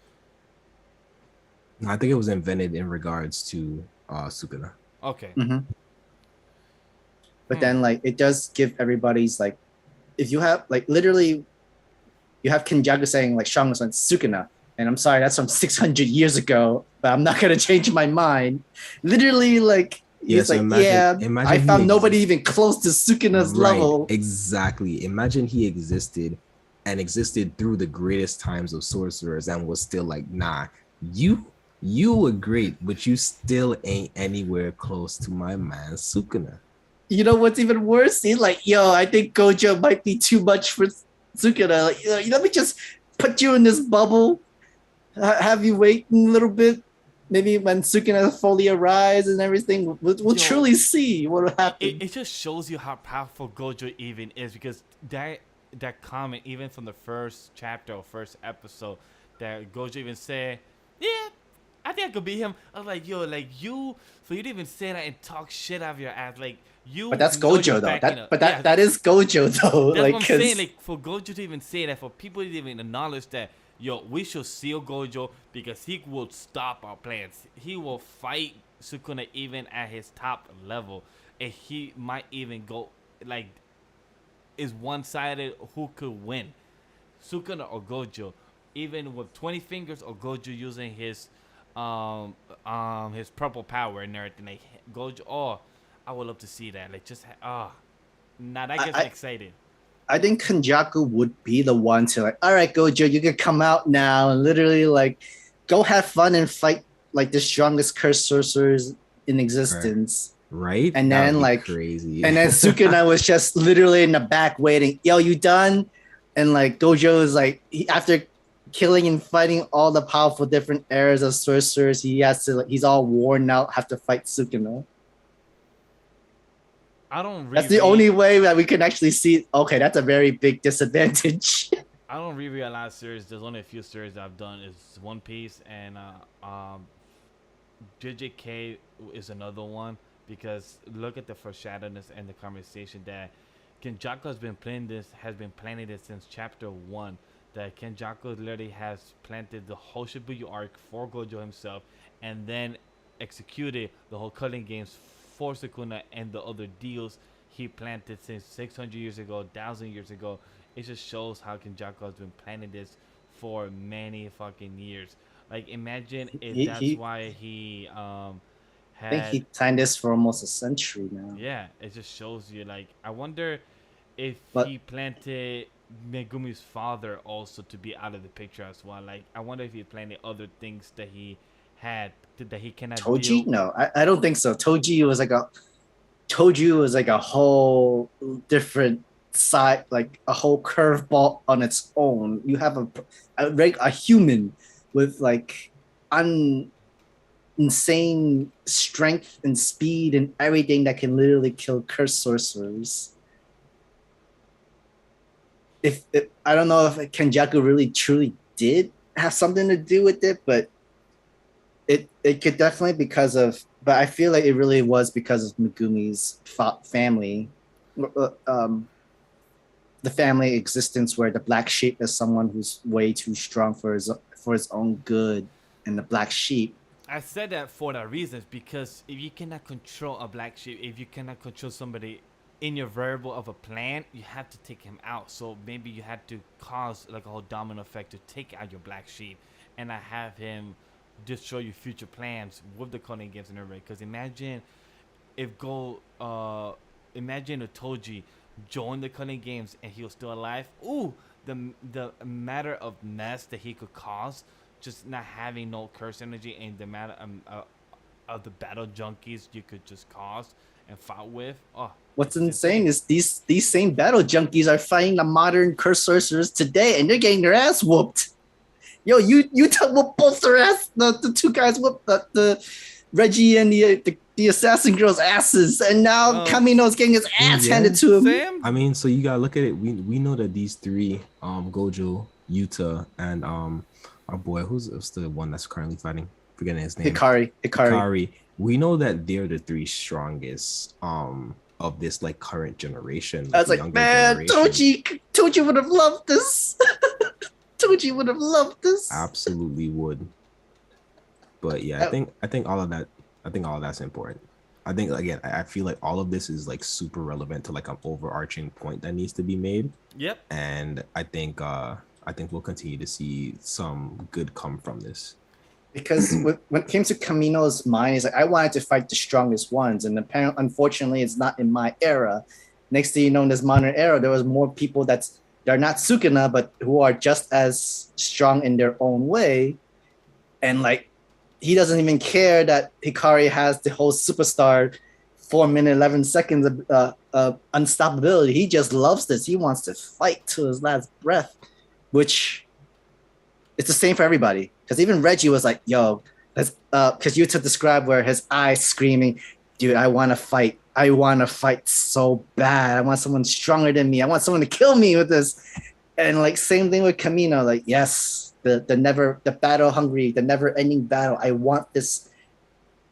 Speaker 3: I think it was invented in regards to Sukuna.
Speaker 1: Okay.
Speaker 2: Mm-hmm. But then, like, it does give everybody's, like, if you have, like, literally, you have Kenjaku saying, like, strongest on Sukuna. And I'm sorry, that's from 600 years ago, but I'm not going to change my mind. Literally, like,
Speaker 3: Yeah,
Speaker 2: it's
Speaker 3: so
Speaker 2: like,
Speaker 3: imagine
Speaker 2: I
Speaker 3: he
Speaker 2: found nobody even close to Sukuna's
Speaker 3: Right,
Speaker 2: level.
Speaker 3: exactly. Imagine he existed through the greatest times of sorcerers and was still like, nah, you were great, but you still ain't anywhere close to my man Sukuna.
Speaker 2: You know what's even worse? He's like, yo, I think Gojo might be too much for Sukuna. Like, let me just put you in this bubble, have you wait a little bit. Maybe when Sukuna fully arrives and everything, we'll truly see what will happen.
Speaker 1: It just shows you how powerful Gojo even is, because that comment, even from the first chapter or first episode, that Gojo even said, yeah, I think I could beat him. I was like, yo, like you, for you to even say that and talk shit out of your ass, like you.
Speaker 2: But that's Gojo though. That is Gojo though.
Speaker 1: That's
Speaker 2: like,
Speaker 1: what I'm saying. Like for Gojo to even say that, for people to even acknowledge that, yo, we should seal Gojo because he will stop our plans. He will fight Sukuna even at his top level, and he might even go like, is one-sided who could win, Sukuna or Gojo, even with 20 fingers, or Gojo using his purple power and everything. Like Gojo, oh, I would love to see that. Like just now that gets me excited.
Speaker 2: I think Kenjaku would be the one to like, all right, Gojo, you can come out now and literally like go have fun and fight like the strongest cursed sorcerers in existence.
Speaker 3: Right?
Speaker 2: And then like
Speaker 3: crazy.
Speaker 2: And then Sukuna was just literally in the back waiting. Yo, you done? And like Gojo is like, after killing and fighting all the powerful different eras of sorcerers, he's all worn out, have to fight Sukuna.
Speaker 1: I don't.
Speaker 2: That's the only way that we can actually see. Okay, that's a very big disadvantage.
Speaker 1: I don't reread a lot of series. There's only a few series that I've done. It's One Piece and JJK is another one, because look at the foreshadowedness and the conversation that Kenjaku has been planning this since chapter 1. That Kenjaku literally has planted the whole Shibuya arc for Gojo himself, and then executed the whole Culling Games for Sukuna and the other deals he planted since 600 years ago, 1,000 years ago. It just shows how Kenjaku has been planning this for many fucking years. Like, imagine if that's why he
Speaker 2: I think he signed this for almost a century now.
Speaker 1: Yeah, it just shows you. Like, I wonder if he planted Megumi's father also to be out of the picture as well. Like, I wonder if he planted other things that he had that he cannot
Speaker 2: Toji?
Speaker 1: deal.
Speaker 2: No, I don't think so. Toji was like a whole different side, like a whole curveball on its own. You have a human with like insane strength and speed and everything that can literally kill cursed sorcerers. If I don't know if Kenjaku really truly did have something to do with it, but it could definitely but I feel like it really was because of Megumi's family, the family existence, where the black sheep is someone who's way too strong for his own good, and the black sheep.
Speaker 1: I said that for that reason, because if you cannot control a black sheep, if you cannot control somebody in your variable of a plan, you have to take him out. So maybe you had to cause like a whole domino effect to take out your black sheep, and not have him destroy your future plans with the Culling Games and everything. Because imagine if imagine if Toji joined the Culling Games and he was still alive. Ooh, the matter of mess that he could cause, just not having no curse energy, and the matter of the battle junkies you could just cause and fight with. Oh,
Speaker 2: what's insane is these same battle junkies are fighting the modern curse sorcerers today, and they're getting their ass whooped. Yo, you whoop both their ass. The two guys whooped the Reggie and the the assassin girls' asses, and now Kamino's getting his ass handed to him.
Speaker 1: Sam?
Speaker 3: I mean, so you gotta look at it. We know that these three, Gojo, Yuta, and our boy, who's the one that's currently fighting? Forgetting his name.
Speaker 2: Hikari.
Speaker 3: We know that they're the three strongest of this like current generation.
Speaker 2: I was like, man, Toji would have loved this. Toji would have loved this.
Speaker 3: Absolutely would. But yeah, I think all of that's important. I think again, I feel like all of this is like super relevant to like an overarching point that needs to be made.
Speaker 1: Yep.
Speaker 3: And I think we'll continue to see some good come from this.
Speaker 2: Because when it came to Kamino's mind, he's like, I wanted to fight the strongest ones, and apparently, unfortunately, it's not in my era. Next thing you know, in this modern era, there was more people they're not Sukuna, but who are just as strong in their own way, and like he doesn't even care that Hikari has the whole superstar 4 minute 11 seconds of unstoppability. He just loves this. He wants to fight to his last breath, which it's the same for everybody. Because even Reggie was like, yo, because Yuta described where his eyes screaming, dude, I want to fight. I want to fight so bad. I want someone stronger than me. I want someone to kill me with this. And like same thing with Kamino, like, yes, the battle hungry, the never ending battle. I want this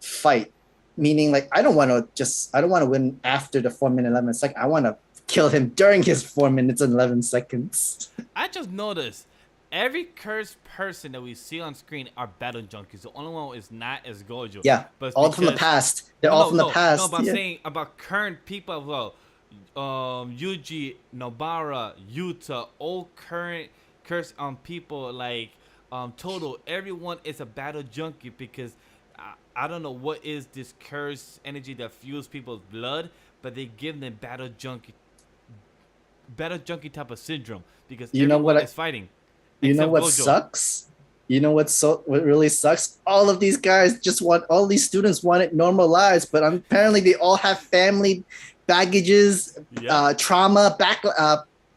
Speaker 2: fight. Meaning like I don't want to win after the 4 minute 11 seconds. I want to kill him during his 4 minutes and 11 seconds.
Speaker 1: I just noticed every cursed person that we see on screen are battle junkies. The only one is not as Gojo.
Speaker 2: Yeah,
Speaker 1: but
Speaker 2: all from the past. They're all from the past.
Speaker 1: No, but I'm saying about current people as well. Yuji, Nobara, Yuta, all current cursed people like Todo. Everyone is a battle junkie because I don't know what is this cursed energy that fuels people's blood, but they give them battle junkie type of syndrome because everyone is fighting.
Speaker 2: You know what sucks? You know what really sucks? All of these guys all these students want it normal lives, but apparently they all have family baggages, trauma,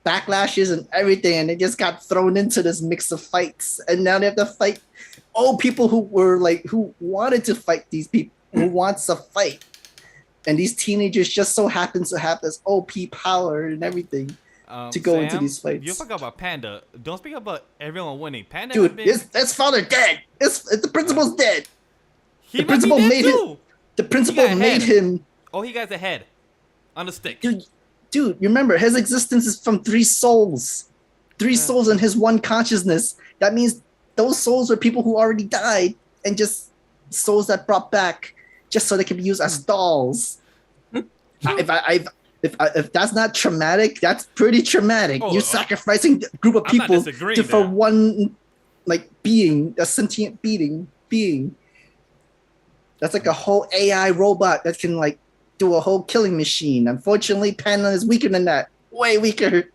Speaker 2: backlashes, and everything, and they just got thrown into this mix of fights, and now they have to fight people who wanted to fight these people, who wants to fight, and these teenagers just so happens to have this OP power and everything. To go into these fights.
Speaker 1: You forgot about Panda. Don't speak about everyone winning. Panda,
Speaker 2: dude, his father dead. The principal's dead.
Speaker 1: The principal made him.
Speaker 2: The principal made him.
Speaker 1: Oh, he got the head on the stick.
Speaker 2: Dude, remember his existence is from 3 souls. 3 souls in his one consciousness. That means those souls are people who already died and just souls that brought back just so they can be used as dolls. If that's not traumatic, that's pretty traumatic. You're sacrificing a group of people for one being, a sentient being. That's like a whole AI robot that can do a whole killing machine. Unfortunately, Panda is weaker than that. Way weaker.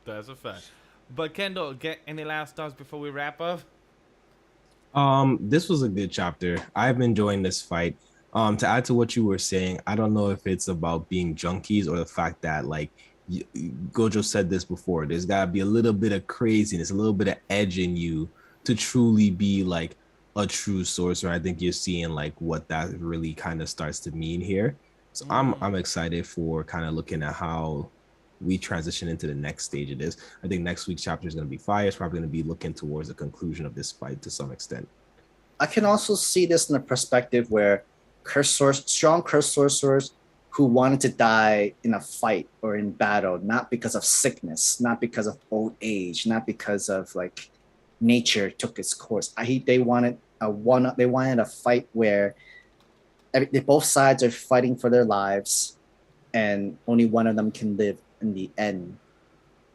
Speaker 1: That's a fact. But Kendall, get any last thoughts before we wrap up?
Speaker 3: This was a good chapter. I've been enjoying this fight. To add to what you were saying, I don't know if it's about being junkies or the fact that Gojo said this before. There's got to be a little bit of craziness, a little bit of edge in you to truly be like a true sorcerer. I think you're seeing what that really kind of starts to mean here. So I'm excited for kind of looking at how we transition into the next stage of this. I think next week's chapter is going to be fire. It's probably going to be looking towards the conclusion of this fight to some extent.
Speaker 2: I can also see this in a perspective where strong cursed sorcerers who wanted to die in a fight or in battle, not because of sickness, not because of old age, not because of nature took its course. They wanted a fight where both sides are fighting for their lives, and only one of them can live in the end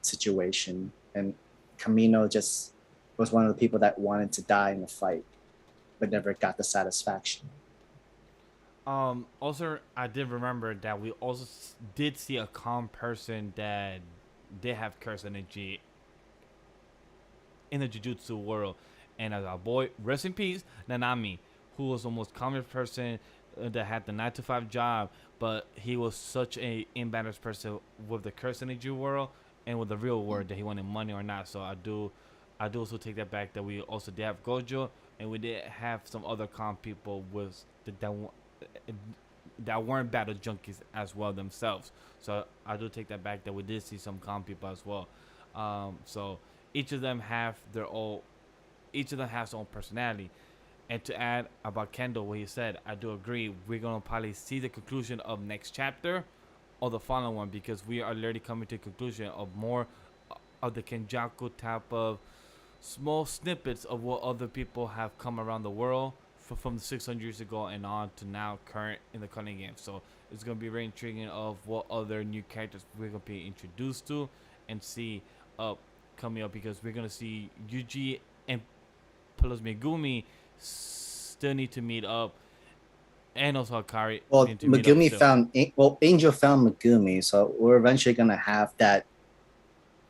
Speaker 2: situation. And Kamino just was one of the people that wanted to die in the fight, but never got the satisfaction.
Speaker 1: Also, I did remember that we also did see a calm person that did have curse energy in the Jujutsu world. And as our boy, rest in peace, Nanami, who was the most common person that had the 9-to-5 job, but he was such a imbalanced person with the curse energy world and with the real world that he wanted money or not. So I do also take that back, that we also did have Gojo, and we did have some other calm people with that weren't battle junkies as well themselves. So I do take that back that we did see some calm people as well. So each of them have their own, each of them has their own personality. And to add about Kendall, what he said, I do agree. We're gonna probably see the conclusion of next chapter or the following one, because we are literally coming to the conclusion of more of the Kenjaku type of small snippets of what other people have come around the world from 600 years ago and on to now current in the cunning game. So it's going to be very intriguing of what other new characters we're going to be introduced to and see coming up, because we're going to see Yuji and plus Megumi still need to meet up, and also Akari
Speaker 2: Well,
Speaker 1: need to meet
Speaker 2: Megumi
Speaker 1: up still.
Speaker 2: found Angel found Megumi, so we're eventually gonna have that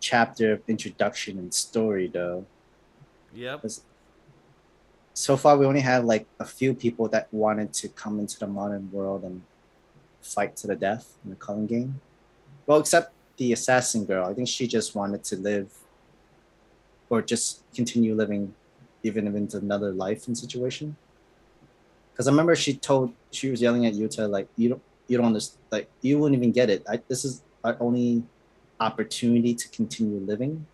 Speaker 2: chapter of introduction and story, though.
Speaker 1: Yep.
Speaker 2: 'Cause so far, we only have like a few people that wanted to come into the modern world and fight to the death in the calling game. Well, except the assassin girl. I think she just wanted to live, or just continue living, even if into another life and situation. Because I remember she was yelling at Yuta like, you don't understand, like you wouldn't even get it. This is our only opportunity to continue living,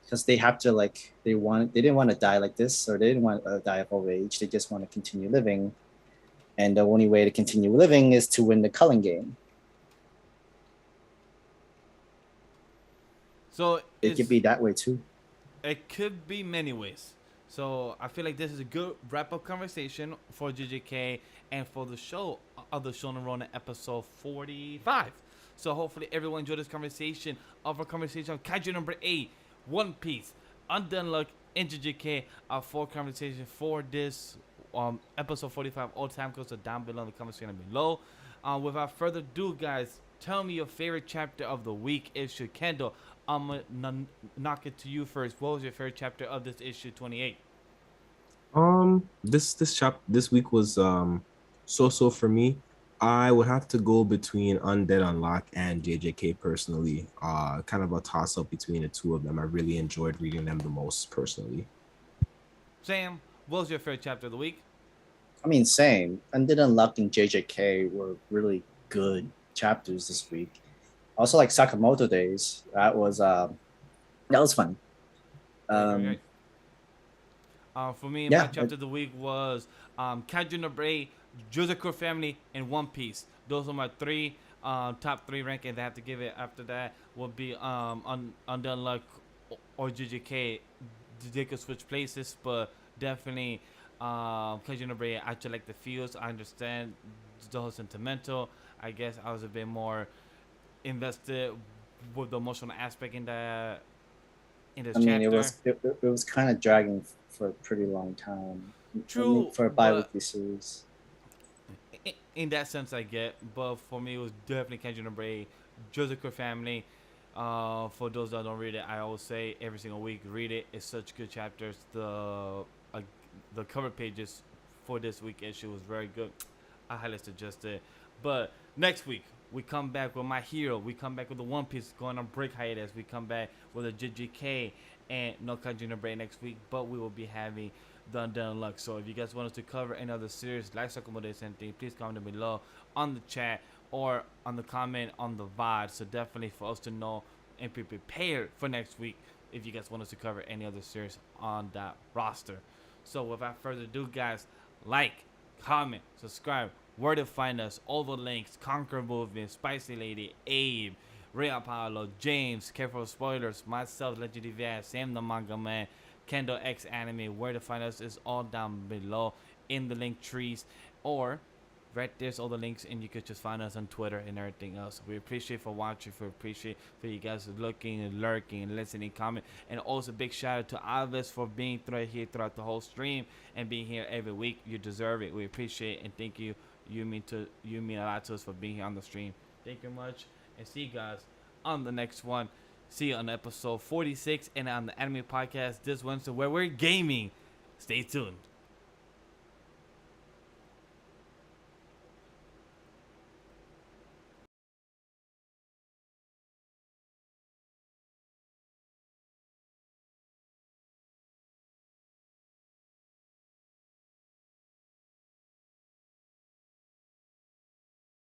Speaker 2: because they have to like they didn't want to die like this, or they didn't want to die of old age. They just want to continue living, and the only way to continue living is to win the culling game.
Speaker 1: So
Speaker 2: It could be that way too.
Speaker 1: it could be many ways. So I feel like this is a good wrap-up conversation for JJK and for the show of the Shonen Ronin episode 45. So hopefully everyone enjoyed this conversation of our conversation on Kaiju number 8, One Piece, Undead Unluck, and JJK. Our full conversation for this episode 45. All time goes down below in the comment section below. Without further ado, guys, tell me your favorite chapter of the week issue. Kendall, I'm gonna knock it to you first. What was your favorite chapter of this issue 28?
Speaker 3: This week was so for me. I would have to go between Undead Unlock and JJK personally. Kind of a toss up between the two of them. I really enjoyed reading them the most personally.
Speaker 1: Sam, what was your favorite chapter of the week?
Speaker 2: I mean, same. Undead Unluck and JJK were really good chapters this week. Also, like Sakamoto Days, that was fun.
Speaker 1: Right. For me,
Speaker 2: yeah,
Speaker 1: my chapter of the week was Kaiju No, Jujutsu Family, and One Piece. Those are my three top 3 rankings. I have to give it. After that would be Undead Unluck or JJK. They could switch places, but definitely Kaiju No, I actually like the feels. I understand the whole sentimental. I guess I was a bit more invested with the emotional aspect in this
Speaker 2: I mean,
Speaker 1: chapter.
Speaker 2: it was kind of dragging for a pretty long time.
Speaker 1: True,
Speaker 2: I mean, for a bi-weekly series.
Speaker 1: In that sense, I get, but for me, it was definitely Kenji No, Jujutsu Family. For those that don't read it, I always say every single week, read it. It's such good chapters. The cover pages for this week issue was very good. I highly suggest it. But next week, we come back with My Hero. We come back with the One Piece going on break hiatus. We come back with a JJK and no Kaiju No next week. But we will be having the Undead Unluck. So if you guys want us to cover any other series like Sakamoto anything, please comment below on the chat or on the comment on the VOD. So definitely for us to know and be prepared for next week if you guys want us to cover any other series on that roster. So without further ado, guys, like, comment, subscribe. Where to find us, all the links, Conquer Movement, Spicy Lady, Abe, Ray Apollo, James, Careful of Spoilers, myself, LegendDVash, SamtheMangaMan, KendellxAnime. Where to find us is all down below in the link trees, or right there's all the links, and you could just find us on Twitter and everything else. We appreciate for watching, appreciate for you guys looking and lurking and listening, comment, and also big shout out to Alvis for being here throughout the whole stream and being here every week. You deserve it. We appreciate and thank you. You mean a lot to us for being here on the stream. Thank you much, and see you guys on the next one. See you on episode 46 and on the anime podcast this Wednesday where we're gaming. Stay tuned.